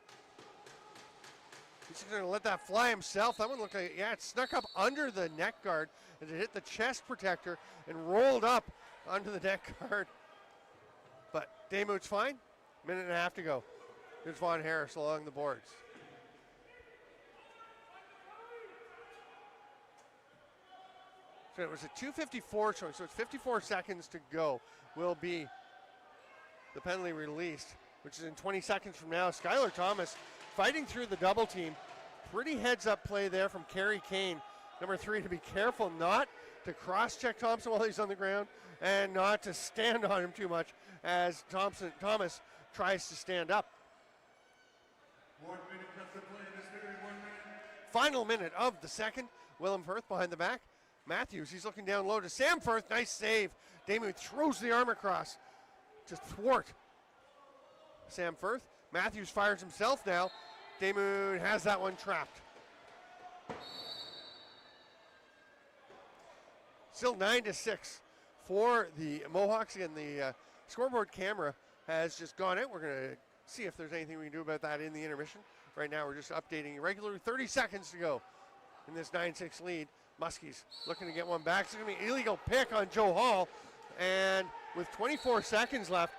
He's just going to let that fly himself. That one looked like, yeah, it snuck up under the neck guard and it hit the chest protector and rolled up onto the neck guard. But Daymut's fine. Minute and a half to go. Here's Vaughn Harris along the boards. So it was a 2:54 showing, so it's 54 seconds to go. Will be the penalty released, which is in 20 seconds from now. Skylar Thomas fighting through the double team. Pretty heads-up play there from Kerry Kane, number 3, to be careful not to cross-check Thompson while he's on the ground and not to stand on him too much as Thomas tries to stand up. 1 minute left to play. This minute, 1 minute. Final minute of the second. Willem Firth behind the back. Matthews, he's looking down low to Sam Firth. Nice save. Daymud throws the arm across to thwart Sam Firth. Matthews fires himself now. Daymud has that one trapped. Still 9-6 for the Mohawks. Again, the scoreboard camera has just gone out. We're going to see if there's anything we can do about that in the intermission. Right now, we're just updating regularly. 30 seconds to go in this 9-6 lead. Muskies looking to get one back. It's going to be an illegal pick on Joe Hall. And with 24 seconds left,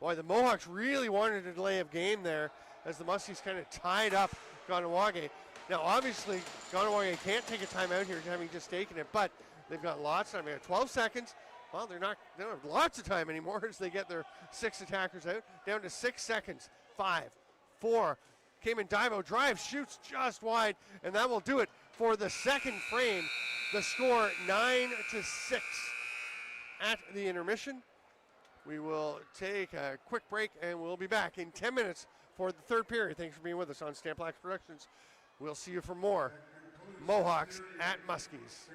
boy, the Mohawks really wanted a delay of game there as the Muskies kind of tied up Kahnawake. Now, obviously, Kahnawake can't take a timeout here, having just taken it, but they've got lots of time. They got 12 seconds. Well, they don't have lots of time anymore as they get their 6 attackers out. Down to 6 seconds. 5, 4. Cayman Divo drives, shoots just wide, and that will do it for the second frame. The score 9-6 at the intermission. We will take a quick break, and we'll be back in 10 minutes for the third period. Thanks for being with us on Stamplax Productions. We'll see you for more Mohawks at Muskies.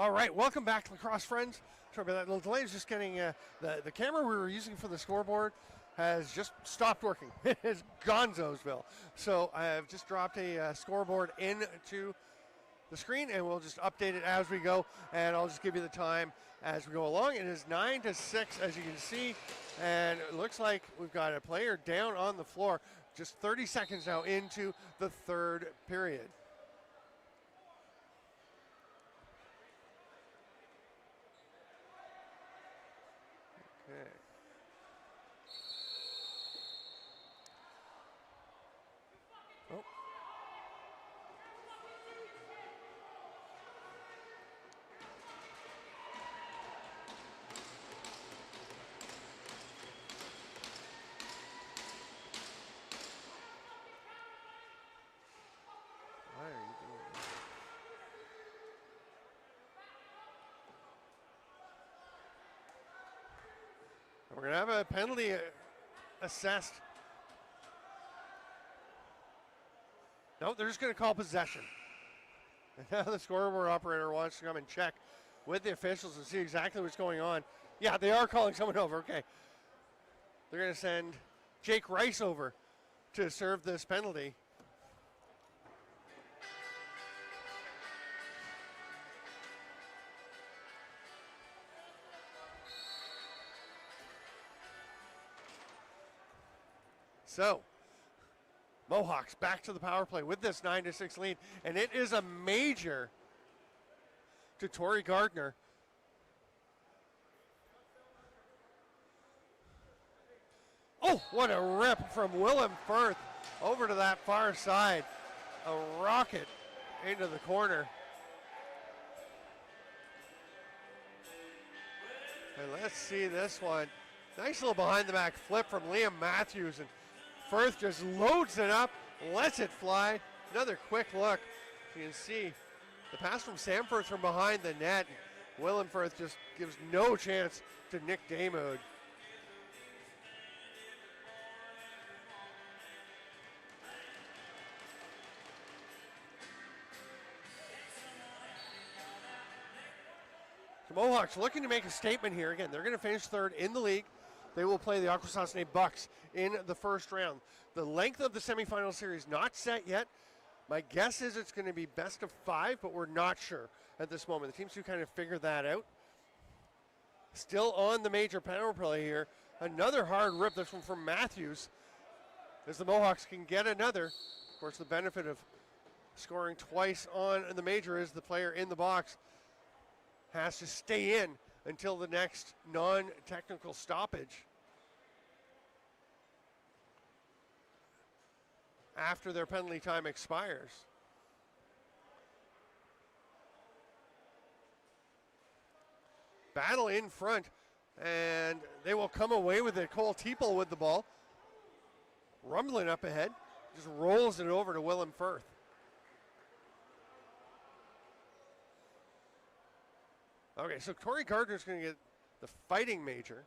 All right, welcome back, lacrosse friends. Sorry about that little delay. It's just getting the camera we were using for the scoreboard has just stopped working. It's Gonzosville. So I have just dropped a scoreboard into the screen, and we'll just update it as we go, and I'll just give you the time as we go along. It is 9-6, as you can see, and it looks like we've got a player down on the floor. Just 30 seconds now into the third period. Okay. Oh. Why are you doing that? We're going to have a penalty assessed. No, they're just going to call possession. And now the scoreboard operator wants to come and check with the officials and see exactly what's going on. Yeah, they are calling someone over. Okay. They're going to send Jake Rice over to serve this penalty. So, Mohawks back to the power play with this 9-6 lead, and it is a major to Tori Gardner. Oh, what a rip from Willem Firth over to that far side. A rocket into the corner. And let's see this one. Nice little behind the back flip from Liam Matthews, and Firth just loads it up, lets it fly. Another quick look. You can see the pass from Sam Firth from behind the net. Willem Firth just gives no chance to Nick Damode. The Mohawks looking to make a statement here. Again, they're going to finish third in the league. They will play the Akwesasne Bucks in the first round. The length of the semifinal series not set yet. My guess is it's going to be best of 5, but we're not sure at this moment. The teams do kind of figure that out. Still on the major power play here. Another hard rip. This one from Matthews. As the Mohawks can get another. Of course, the benefit of scoring twice on the major is the player in the box has to stay in until the next non-technical stoppage after their penalty time expires. Battle in front, and they will come away with it. Cole Teeple with the ball. Rumbling up ahead, just rolls it over to Willem Firth. Okay, so Tori Gardner's going to get the fighting major.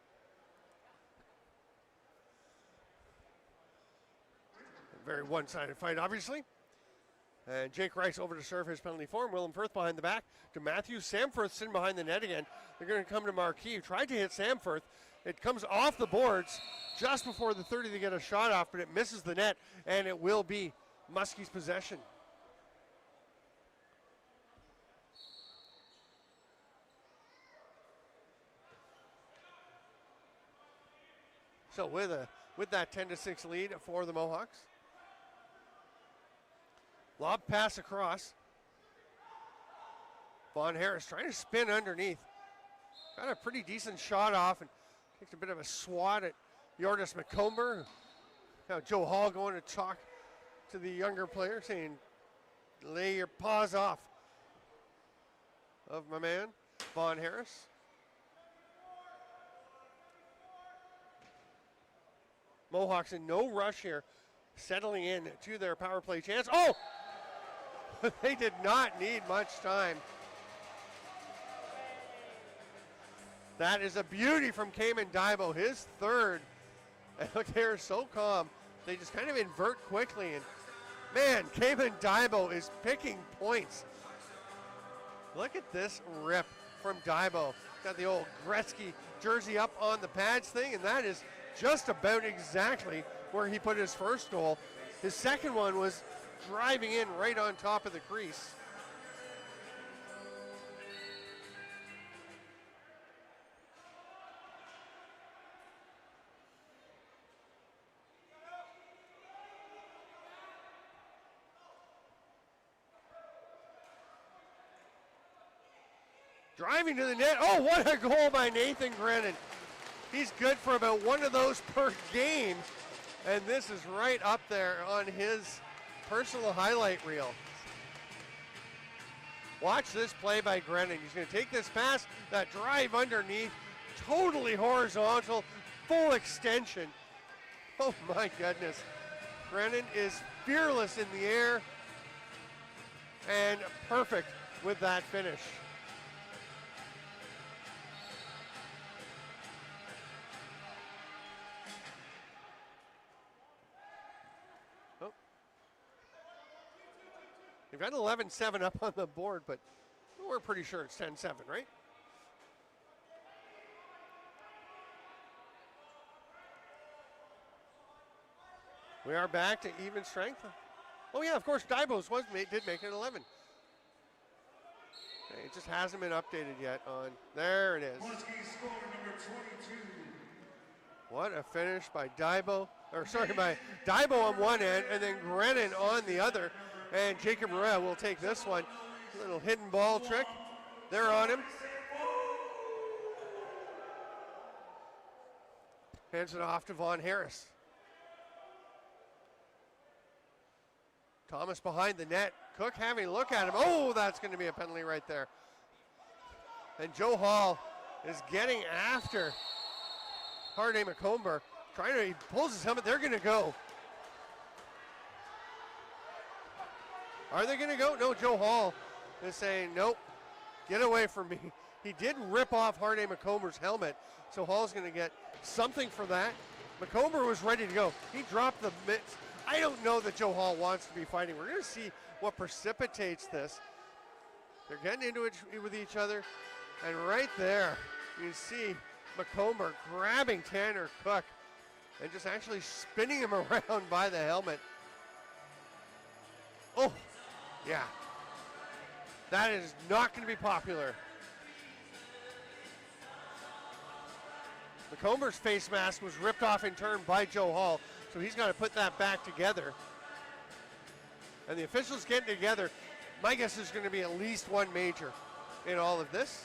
A very one-sided fight, obviously. And Jake Rice over to serve his penalty for him. Willem Firth behind the back to Matthews. Sam Firth sitting behind the net again. They're going to come to Marquis, who tried to hit Sam Firth. It comes off the boards just before the 30 to get a shot off, but it misses the net, and it will be Muskies' possession. So with that 10-6 lead for the Mohawks. Lob pass across. Vaughn Harris trying to spin underneath. Got a pretty decent shot off and takes a bit of a swat at Yordis McComber. Now Joe Hall going to talk to the younger player saying, lay your paws off of my man, Vaughn Harris. Mohawks in no rush here, settling in to their power play chance. Oh! They did not need much time. That is a beauty from Cayman Daibo, his third. And look, they're so calm. They just kind of invert quickly. And man, Cayman Daibo is picking points. Look at this rip from Daibo. Got the old Gretzky jersey up on the pads thing, and that is just about exactly where he put his first goal. His second one was driving in right on top of the crease. Driving to the net. Oh, what a goal by Nathan Grennan. He's good for about one of those per game. And this is right up there on his personal highlight reel. Watch this play by Grennan. He's going to take this pass, that drive underneath, totally horizontal, full extension. Oh my goodness. Grennan is fearless in the air and perfect with that finish. They've got 11-7 up on the board, but we're pretty sure it's 10-7, right? We are back to even strength. Oh yeah, of course, Daibo's did make it 11. Okay, it just hasn't been updated yet on, there it is. Muskies score number 22. What a finish by Daibo, by Daibo on one end and then Grennan on the other. And Jacob Rea will take this one. Little hidden ball trick. They're on him. Hands it off to Vaughn Harris. Thomas behind the net. Cook having a look at him. Oh, that's going to be a penalty right there. And Joe Hall is getting after Harday McComber. He pulls his helmet. They're going to go. Are they going to go? No, Joe Hall is saying, nope, get away from me. He did rip off Harday McComber's helmet, so Hall's going to get something for that. McComber was ready to go. He dropped the mitts. I don't know that Joe Hall wants to be fighting. We're going to see what precipitates this. They're getting into it with each other, and right there, you see McComber grabbing Tanner Cook and just actually spinning him around by the helmet. Oh, yeah. That is not going to be popular. McComber's face mask was ripped off in turn by Joe Hall, so he's got to put that back together. And the officials getting together. My guess is going to be at least one major in all of this.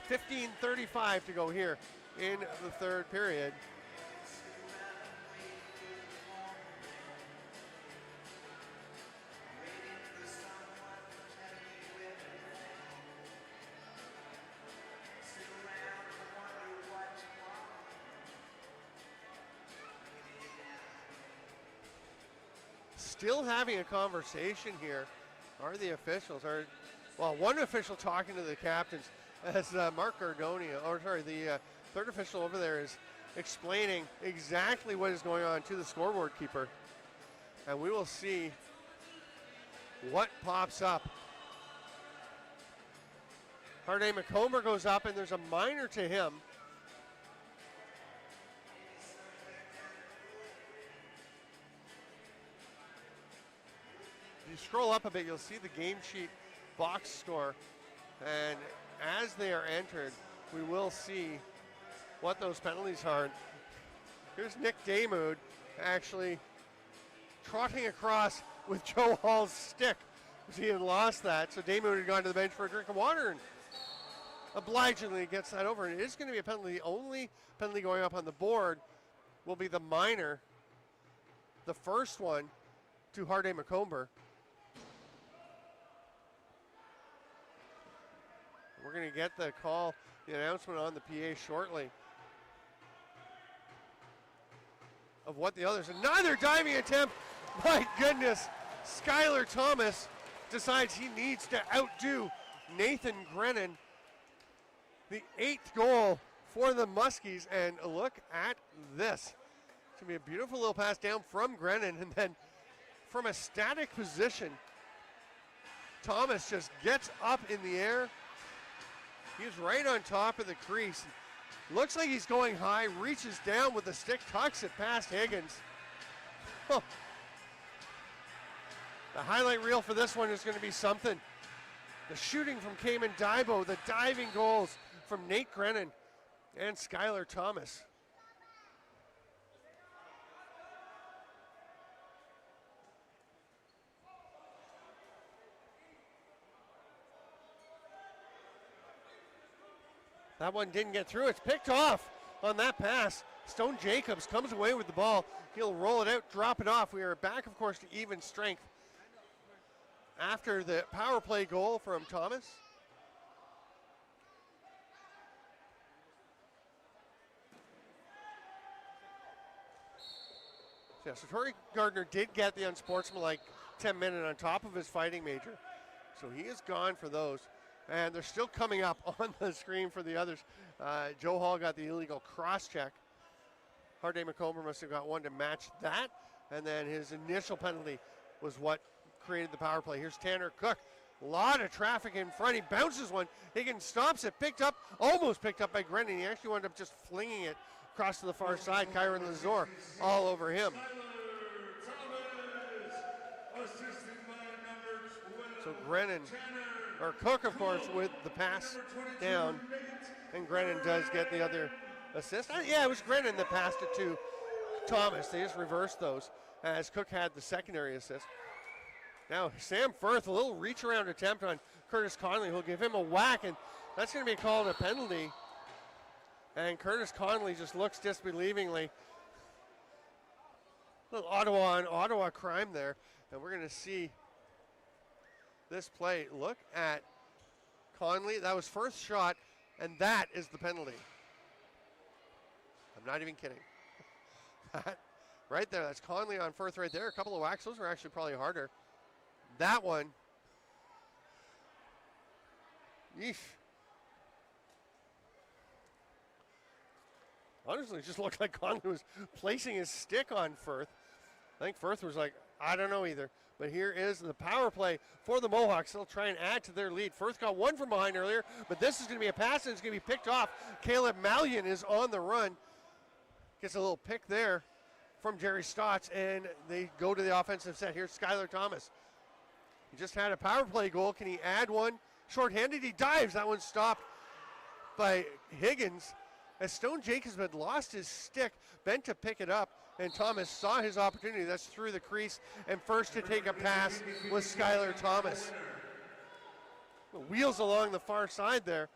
15:35 to go here in the third period. Still having a conversation here are the officials. One official talking to the captains as Mark Gardonia, the third official over there is explaining exactly what is going on to the scoreboard keeper. And we will see what pops up. Harday McComber goes up and there's a minor to him. You scroll up a bit, you'll see the game sheet box score, and as they are entered, we will see what those penalties are. Here's Nick Daymood actually trotting across with Joe Hall's stick. He had lost that, so Daymood had gone to the bench for a drink of water and obligingly gets that over. And it is going to be a penalty. The only penalty going up on the board will be the minor, the first one to Harday McComber. We're going to get the call, the announcement on the PA shortly of what the others. Another diving attempt. My goodness. Skylar Thomas decides he needs to outdo Nathan Grennan. The 8th goal for the Muskies. And look at this. It's going to be a beautiful little pass down from Grennan. And then from a static position, Thomas just gets up in the air. He's right on top of the crease. Looks like he's going high, reaches down with the stick, tucks it past Higgins. Oh. The highlight reel for this one is going to be something. The shooting from Cayman Daibo, the diving goals from Nate Grennan and Skylar Thomas. That one didn't get through. It's picked off on that pass. Stone Jacobs comes away with the ball. He'll roll it out, drop it off. We are back, of course, to even strength after the power play goal from Thomas. Yeah, so Torrey Gardner did get the unsportsmanlike 10-minute on top of his fighting major. So he is gone for those. And they're still coming up on the screen for the others. Joe Hall got the illegal cross check. Harday McComber must have got one to match that. And then his initial penalty was what created the power play. Here's Tanner Cook. A lot of traffic in front. He bounces one. Higgins stops it. Picked up, almost picked up by Grennan. He actually wound up just flinging it across to the far side. Kyron Lazor all over him. So Grennan, or Cook, of course, with the pass down. And Grennan does get the other assist. Yeah, it was Grennan that passed it to Thomas. They just reversed those as Cook had the secondary assist. Now Sam Firth, a little reach around attempt on Curtis Conley, who'll give him a whack, and that's going to be called a penalty. And Curtis Conley just looks disbelievingly. A little Ottawa crime there. And we're going to see this play. Look at Conley. That was Firth's shot, and that is the penalty. I'm not even kidding. Right there, that's Conley on Firth right there. A couple of whacks. Those are actually probably harder. That one. Yeesh. Honestly, it just looked like Conley was placing his stick on Firth. I think Firth was like, I don't know either. But here is the power play for the Mohawks. They'll try and add to their lead. Firth got one from behind earlier, but this is going to be a pass and it's going to be picked off. Caleb Mallion is on the run. Gets a little pick there from Jerry Stotts, and they go to the offensive set. Here's Skylar Thomas. He just had a power play goal. Can he add one? Short-handed, he dives. That one's stopped by Higgins. As Stone Jacobs had lost his stick, bent to pick it up, and Thomas saw his opportunity. That's through the crease, and first to take a pass was Skylar Thomas. Wheels along the far side there,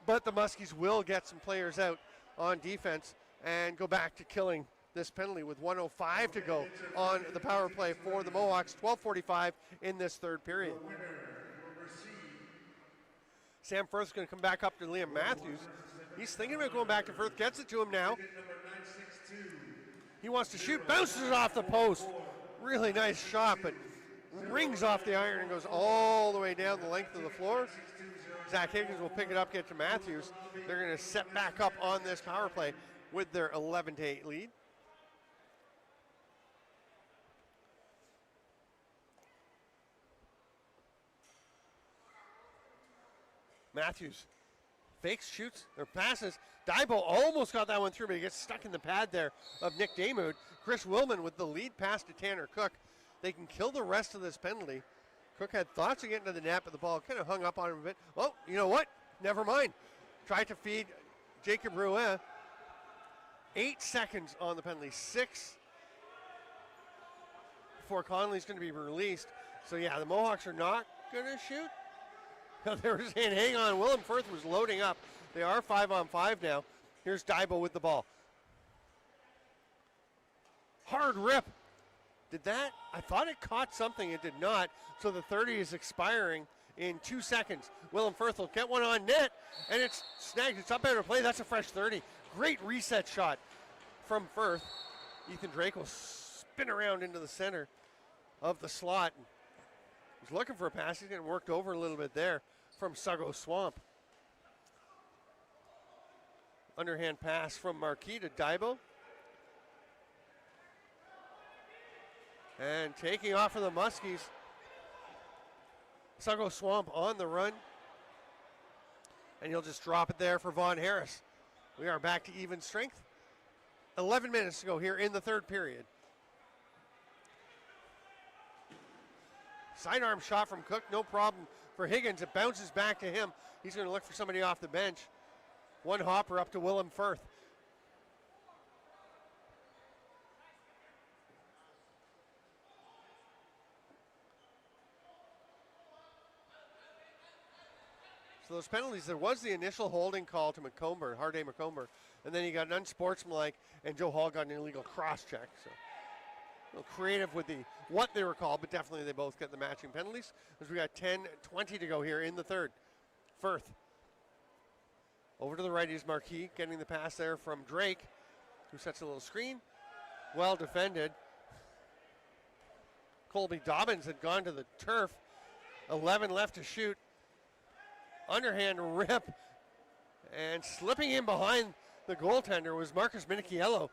but the Muskies will get some players out on defense and go back to killing this penalty with 1:05 to go on the power play for the Mohawks. 12:45 in this third period. Sam Firth's going to come back up to Liam Matthews. He's thinking about going back to Firth, gets it to him now. He wants to shoot, bounces it off the post. Really nice shot, but rings off the iron and goes all the way down the length of the floor. Zach Higgins will pick it up, get to Matthews. They're going to set back up on this power play with their 11-8 lead. Matthews fakes, shoots, or passes. Daibo almost got that one through, but he gets stuck in the pad there of Nick Damoud. Chris Willman with the lead pass to Tanner Cook. They can kill the rest of this penalty. Cook had thoughts of getting to the net, but the ball kind of hung up on him a bit. Well, you know what? Never mind. Tried to feed Jacob Rouet. 8 seconds on the penalty. 6 before Conley's going to be released. So, yeah, the Mohawks are not going to shoot. They were saying, hang on, Willem Firth was loading up. They are 5-on-5 now. Here's Daibo with the ball. Hard rip. Did that? I thought it caught something. It did not. So the 30 is expiring in 2 seconds. Willem Firth will get one on net, and it's snagged. It's up out of play. That's a fresh 30. Great reset shot from Firth. Ethan Drake will spin around into the center of the slot. He's looking for a pass. He's getting worked over a little bit there from Suggo Swamp. Underhand pass from Marquis to Daibo. And taking off for the Muskies Sago Swamp on the run. And he'll just drop it there for Vaughn Harris. We are back to even strength. 11 minutes to go here in the third period. Sidearm shot from Cook, no problem for Higgins. It bounces back to him. He's going to look for somebody off the bench. One hopper up to Willem Firth. So those penalties, there was the initial holding call to McComber, Harday McComber, and then he got an unsportsmanlike, and Joe Hall got an illegal cross check. So a little creative with what they were called, but definitely they both get the matching penalties. As we got 10-20 to go here in the third. Firth over to the right is Marquis, getting the pass there from Drake, who sets a little screen. Well defended. Colby Dobbins had gone to the turf. 11 left to shoot. Underhand rip. And slipping in behind the goaltender was Marcus Minichiello.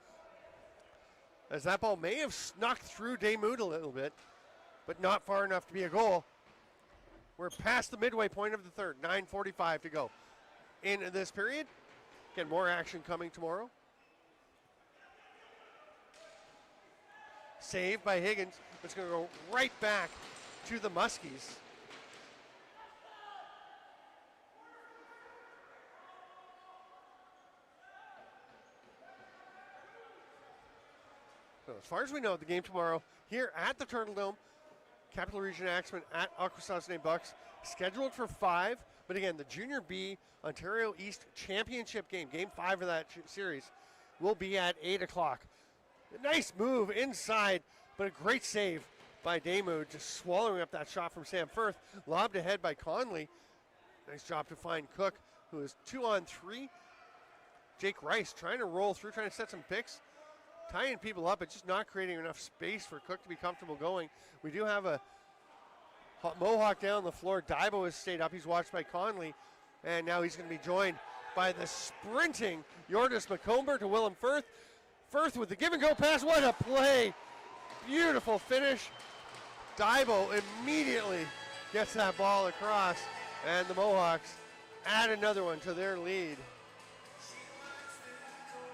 As that ball may have snuck through Damoud a little bit, but not far enough to be a goal. We're past the midway point of the third. 9:45 to go in this period. Again, more action coming tomorrow. Saved by Higgins. It's going to go right back to the Muskies. So as far as we know, the game tomorrow here at the Turtle Dome, Capital Region Axemen at Akwesasne Bucks, scheduled for 5. But again, the Junior B Ontario East Championship game, game 5 of that series, will be at 8 o'clock. A nice move inside, but a great save by Damoud, just swallowing up that shot from Sam Firth. Lobbed ahead by Conley. Nice job to find Cook, who is 2-on-3. Jake Rice trying to roll through, trying to set some picks, tying people up, but just not creating enough space for Cook to be comfortable going. We do have a Mohawk down the floor. Daibo has stayed up. He's watched by Conley, and now he's going to be joined by the sprinting Yordis McComber to Willem Firth. Firth with the give-and-go pass. What a play. Beautiful finish. Daibo immediately gets that ball across, and the Mohawks add another one to their lead.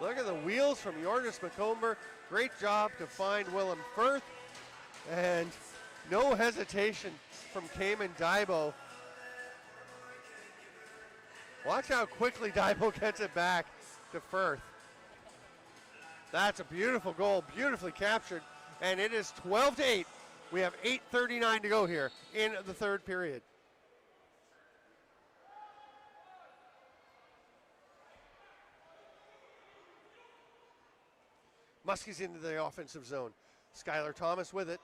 Look at the wheels from Yordis McComber. Great job to find Willem Firth, and no hesitation from Cayman Daibo. Watch how quickly Daibo gets it back to Firth. That's a beautiful goal, beautifully captured, and it is 12-8. We have 8:39 to go here in the third period. Muskies into the offensive zone. Skylar Thomas with it.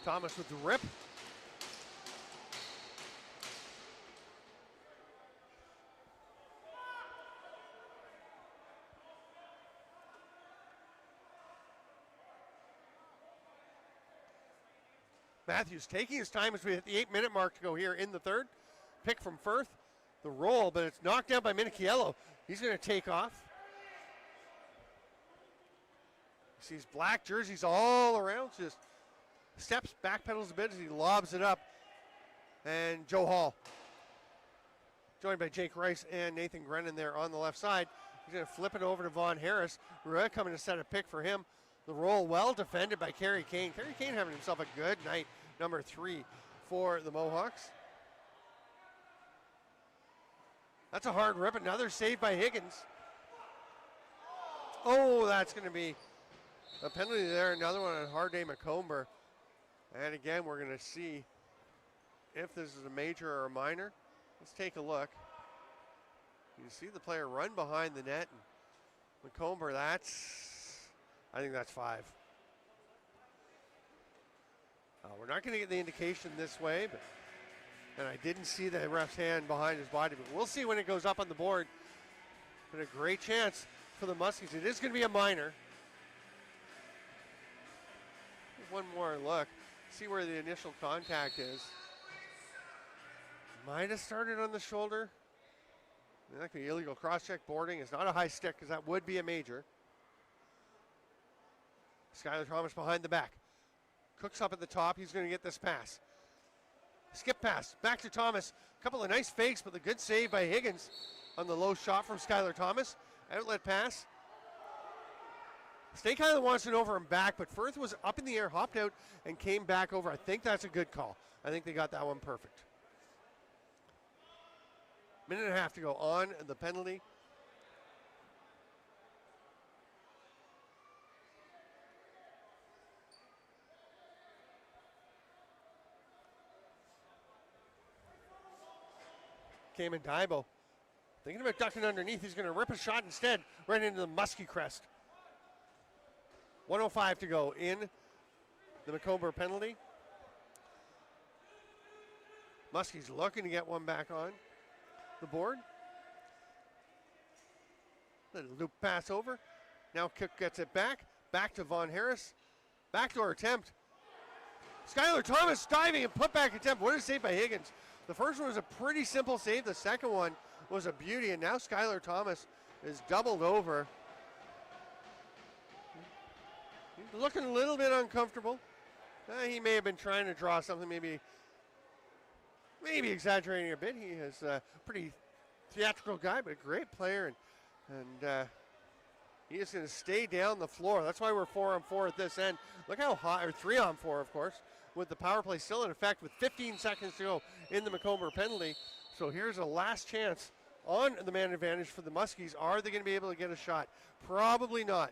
Thomas with the rip. Matthews taking his time as we hit the 8-minute mark to go here in the third. Pick from Firth. The roll, but it's knocked down by Minichiello. He's going to take off. Sees black jerseys all around. Just steps, backpedals a bit as he lobs it up. And Joe Hall, joined by Jake Rice and Nathan Grennan there on the left side. He's going to flip it over to Vaughn Harris. Rua coming to set a pick for him. The roll well defended by Kerry Kane. Kerry Kane having himself a good night, number 3 for the Mohawks. That's a hard rip. Another save by Higgins. Oh, that's going to be a penalty there. Another one on Harday McComber. And again, we're going to see if this is a major or a minor. Let's take a look. You see the player run behind the net. And McComber, I think that's 5. We're not going to get the indication this way, and I didn't see the ref's hand behind his body, but we'll see when it goes up on the board. But a great chance for the Muskies. It is going to be a minor. One more look. See where the initial contact is. Might have started on the shoulder. That could be illegal cross-check. Boarding is not a high stick because that would be a major. Skylar Thomas behind the back. Cooks up at the top. He's going to get this pass. Skip pass. Back to Thomas. A couple of nice fakes, but the good save by Higgins on the low shot from Skylar Thomas. Outlet pass. Snake Island wants it over and back, but Firth was up in the air, hopped out, and came back over. I think that's a good call. I think they got that one perfect. Minute and a half to go on the penalty. Came in Daibo. Thinking about ducking underneath. He's going to rip a shot instead right into the Muskie crest. 1:05 to go in the Macomber penalty. Muskie's looking to get one back on the board. Little loop pass over. Now Cook gets it back. Back to Von Harris. Backdoor attempt. Skylar Thomas diving and putback attempt. What a save by Higgins. The first one was a pretty simple save. The second one was a beauty. And now Skylar Thomas is doubled over. He's looking a little bit uncomfortable. He may have been trying to draw something, maybe exaggerating a bit. He is a pretty theatrical guy, but a great player. And he is going to stay down the floor. That's why we're 4-on-4 at this end. Look how high, or 3-on-4, of course, with the power play still in effect with 15 seconds to go in the Macomber penalty. So here's a last chance on the man advantage for the Muskies. Are they going to be able to get a shot? Probably not.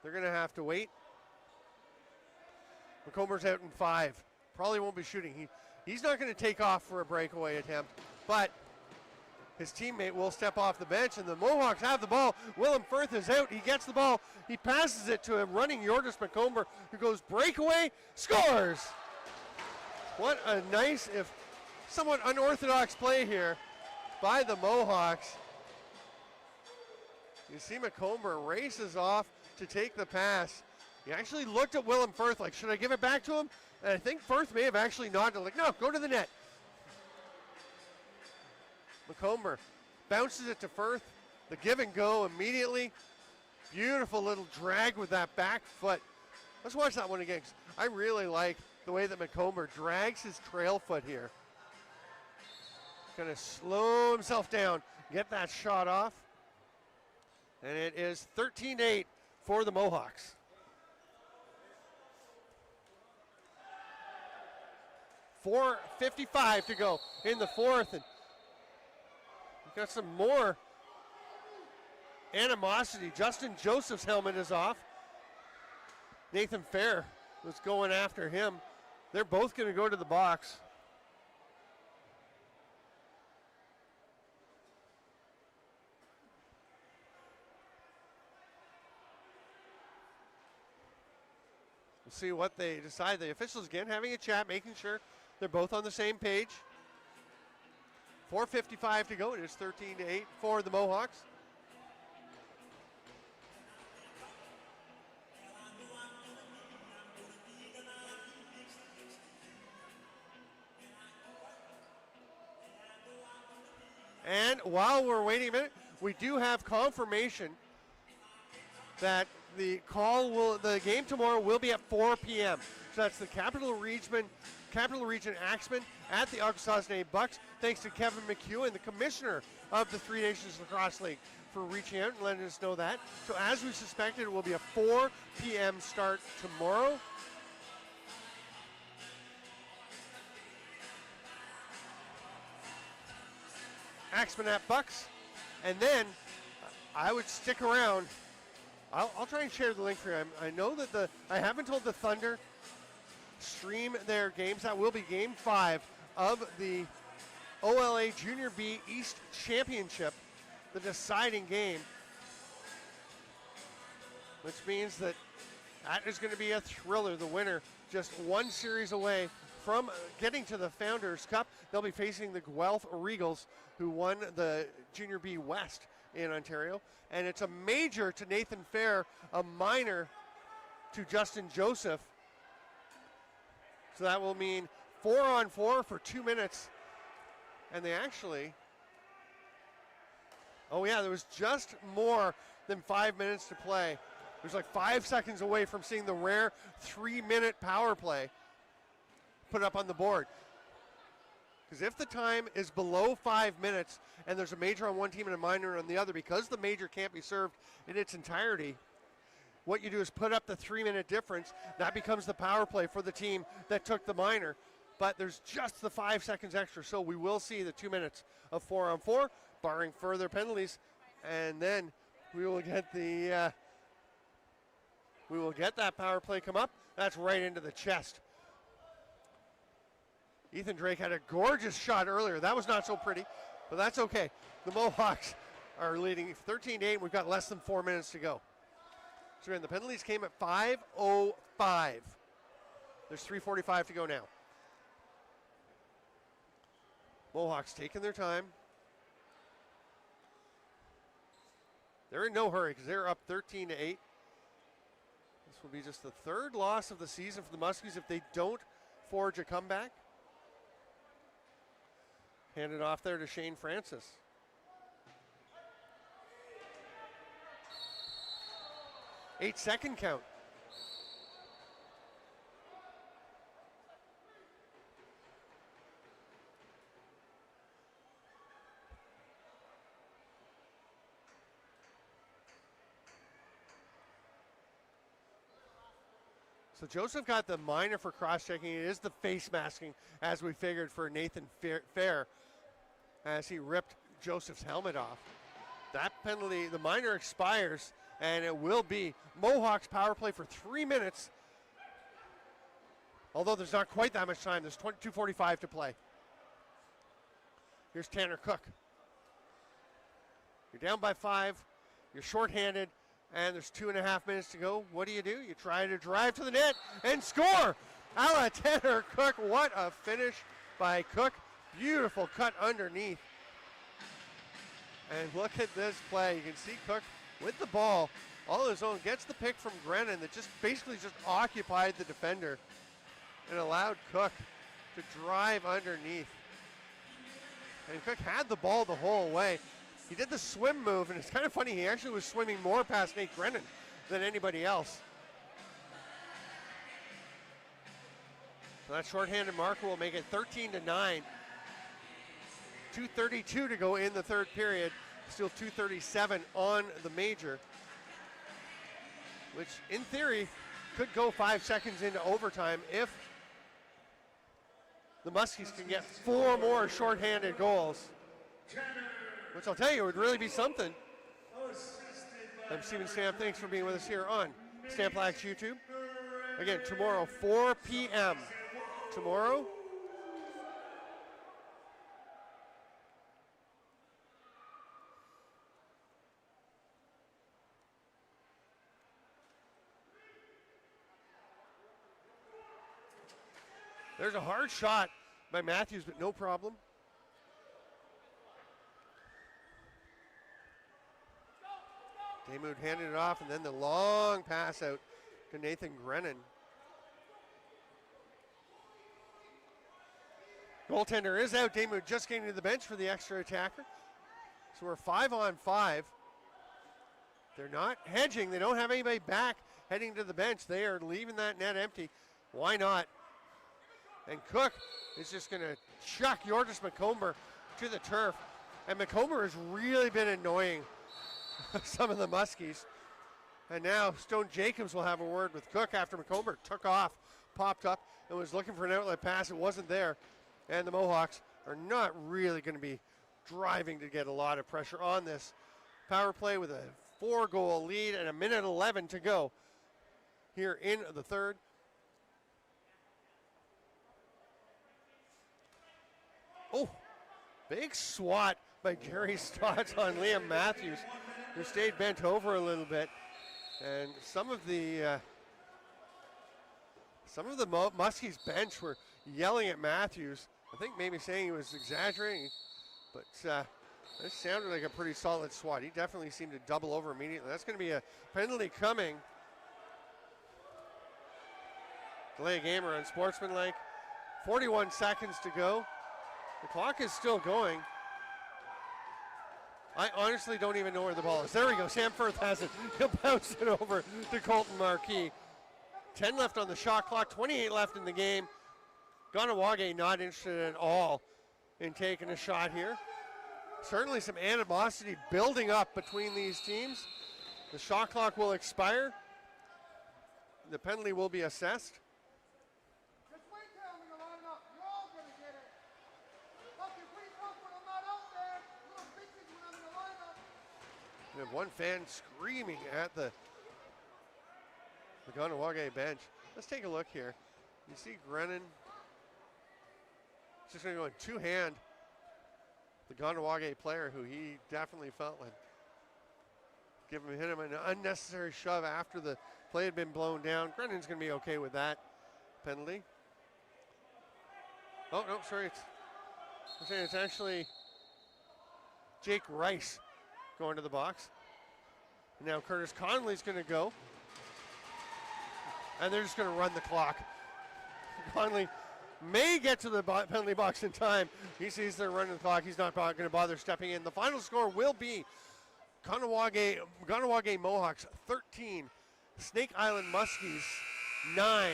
They're going to have to wait. Macomber's out in 5. Probably won't be shooting. He's not going to take off for a breakaway attempt, but his teammate will step off the bench, and the Mohawks have the ball. Willem Firth is out. He gets the ball. He passes it to a running Yordis Macomber, who goes breakaway, scores. What a nice, if somewhat unorthodox play here by the Mohawks. You see Macomber races off to take the pass. He actually looked at Willem Firth like, should I give it back to him? And I think Firth may have actually nodded like, no, go to the net. Macomber bounces it to Firth. The give and go immediately. Beautiful little drag with that back foot. Let's watch that one again. I really like the way that Macomber drags his trail foot here. Gonna slow himself down, get that shot off. And it is 13-8 for the Mohawks. 4:55 to go in the fourth, and we've got some more animosity. Justin Joseph's helmet is off. Nathan Fair was going after him. They're both going to go to the box. We'll see what they decide. The officials again having a chat, making sure they're both on the same page. 4:55 to go. It is 13-8 for the Mohawks. And while we're waiting a minute, we do have confirmation that the game tomorrow will be at 4 p.m. So that's the Capital Region Axemen at the Augustasne Bucks. Thanks to Kevin McHugh, the commissioner of the Three Nations Lacrosse League, for reaching out and letting us know that. So as we suspected, it will be a 4 p.m. start tomorrow. Axemen at Bucks. And then I would stick around. I'll try and share the link for you. I know that I haven't told the Thunder stream their games. That will be game 5 of the OLA Junior B East Championship, the deciding game, which means that is going to be a thriller. The winner just one series away from getting to the Founders Cup. They'll be facing the Guelph Regals, who won the Junior B West in Ontario. And it's a major to Nathan Fair, a minor to Justin Joseph. So that will mean 4-on-4 for 2 minutes. And they actually Oh yeah, there was just more than 5 minutes to play. It was like 5 seconds away from seeing the rare 3-minute power play put up on the board. Because if the time is below 5 minutes and there's a major on one team and a minor on the other, because the major can't be served in its entirety, what you do is put up the 3-minute difference. That becomes the power play for the team that took the minor. But there's just the 5 seconds extra, so we will see the 2 minutes of 4-on-4, barring further penalties, and then we will get that power play come up. That's right into the chest. Ethan Drake had a gorgeous shot earlier. That was not so pretty, but that's okay. The Mohawks are leading 13-8. We've got less than 4 minutes to go. So again, the penalties came at 5:05. There's 3:45 to go now. Mohawks taking their time. They're in no hurry because they're up 13-8. This will be just the third loss of the season for the Muskies if they don't forge a comeback. Handed off there to Shane Francis. Eight-second count. So Joseph got the minor for cross-checking. It is the face masking, as we figured, for Nathan Fair, as he ripped Joseph's helmet off. That penalty, the minor expires, and it will be Mohawks power play for 3 minutes. Although there's not quite that much time. There's 2:45 to play. Here's Tanner Cook. You're down by 5. You're shorthanded. And there's 2.5 minutes to go. What do? You try to drive to the net and score. A la Tanner Cook. What a finish by Cook. Beautiful cut underneath. And look at this play. You can see Cook with the ball all his own. Gets the pick from Grennan that just basically just occupied the defender and allowed Cook to drive underneath. And Cook had the ball the whole way. He did the swim move, and it's kind of funny. He actually was swimming more past Nate Grennan than anybody else. So that shorthanded marker will make it 13-9. 2:32 to go in the third period. Still 2:37 on the major, which in theory could go 5 seconds into overtime if the Muskies can get 4 more shorthanded goals. Which I'll tell you would really be something. I'm Steven Stamp. Thanks for being with us here on Stamp Lax YouTube. Again, tomorrow, 4 p.m. Tomorrow. There's a hard shot by Matthews, but no problem. Damoud handed it off, and then the long pass out to Nathan Grennan. Goaltender is out. Damoud just getting to the bench for the extra attacker. So we're 5-on-5. They're not hedging. They don't have anybody back heading to the bench. They are leaving that net empty. Why not? And Cook is just going to chuck Yortis McComber to the turf. And McComber has really been annoying some of the Muskies. And now Stone Jacobs will have a word with Cook after McComber took off, popped up, and was looking for an outlet pass. It wasn't there. And the Mohawks are not really going to be driving to get a lot of pressure on this power play with a 4-goal lead and 1:11 to go here in the third. Oh, big swat by Gary Stotts on Liam Matthews, who stayed bent over a little bit. And some of the Muskies bench were yelling at Matthews. I think maybe saying he was exaggerating, but this sounded like a pretty solid swat. He definitely seemed to double over immediately. That's going to be a penalty coming. Delay a game or unsportsmanlike. 41 seconds to go. The clock is still going. I honestly don't even know where the ball is. There we go. Sam Firth has it. He'll bounce it over to Colton Marquis. 10 left on the shot clock, 28 left in the game. Kahnawake not interested at all in taking a shot here. Certainly some animosity building up between these teams. The shot clock will expire. The penalty will be assessed. Just wait till I'm in the lineup. You're all going to get it. Fucking please help when I'm not out there. Little bitches when I'm in the lineup. We have one fan screaming at the Kahnawake bench. Let's take a look here. You see Grennan just going to go in two-hand the Kahnawake player who he definitely felt like hit him an unnecessary shove after the play had been blown down. Grennan's going to be okay with that penalty. Oh, no, sorry. It's actually Jake Rice going to the box. And now Curtis Conley's going to go. And they're just going to run the clock. Conley may get to the penalty box in time. He sees they're running the clock. He's not going to bother stepping in. The final score will be Kahnawake Mohawks 13, Snake Island Muskies 9.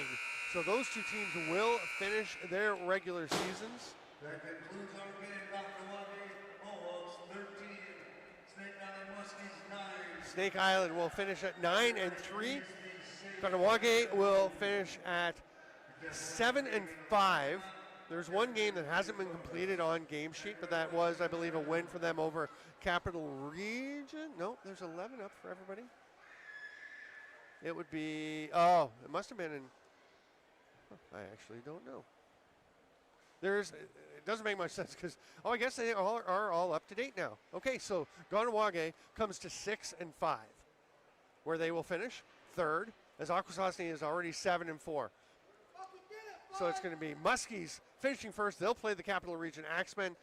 So those two teams will finish their regular seasons. That concludes our game. Kahnawake Mohawks 13, Snake Island Muskies 9. Snake Island will finish at 9 and 3. Kahnawake will finish at 7 and 5. There's one game that hasn't been completed on game sheet, but that was, I believe, a win for them over Capital Region. No, there's 11 up for everybody. It would be, it must have been in, I actually don't know. It doesn't make much sense because, I guess they are all up to date now. Okay, so Kahnawake comes to 6 and 5, where they will finish third, as Akwesasne is already 7 and 4. So it's going to be Muskies finishing first. They'll play the Capital Region Axemen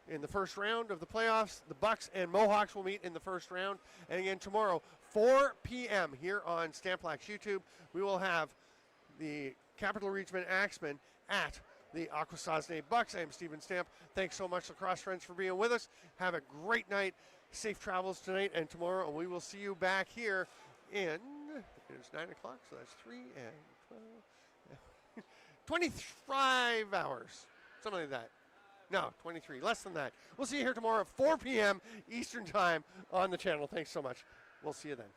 in the first round of the playoffs. The Bucks and Mohawks will meet in the first round. And again, tomorrow, 4 p.m. here on Stamplack's YouTube, we will have the Capital Region Axemen at the Akwesasne Bucks. I am Stephen Stamp. Thanks so much, lacrosse friends, for being with us. Have a great night. Safe travels tonight and tomorrow. And we will see you back here in, it's 9 o'clock, so that's 3 and 12. 25 hours, something like that. No, 23, less than that. We'll see you here tomorrow at 4 p.m. Eastern Time on the channel. Thanks so much. We'll see you then.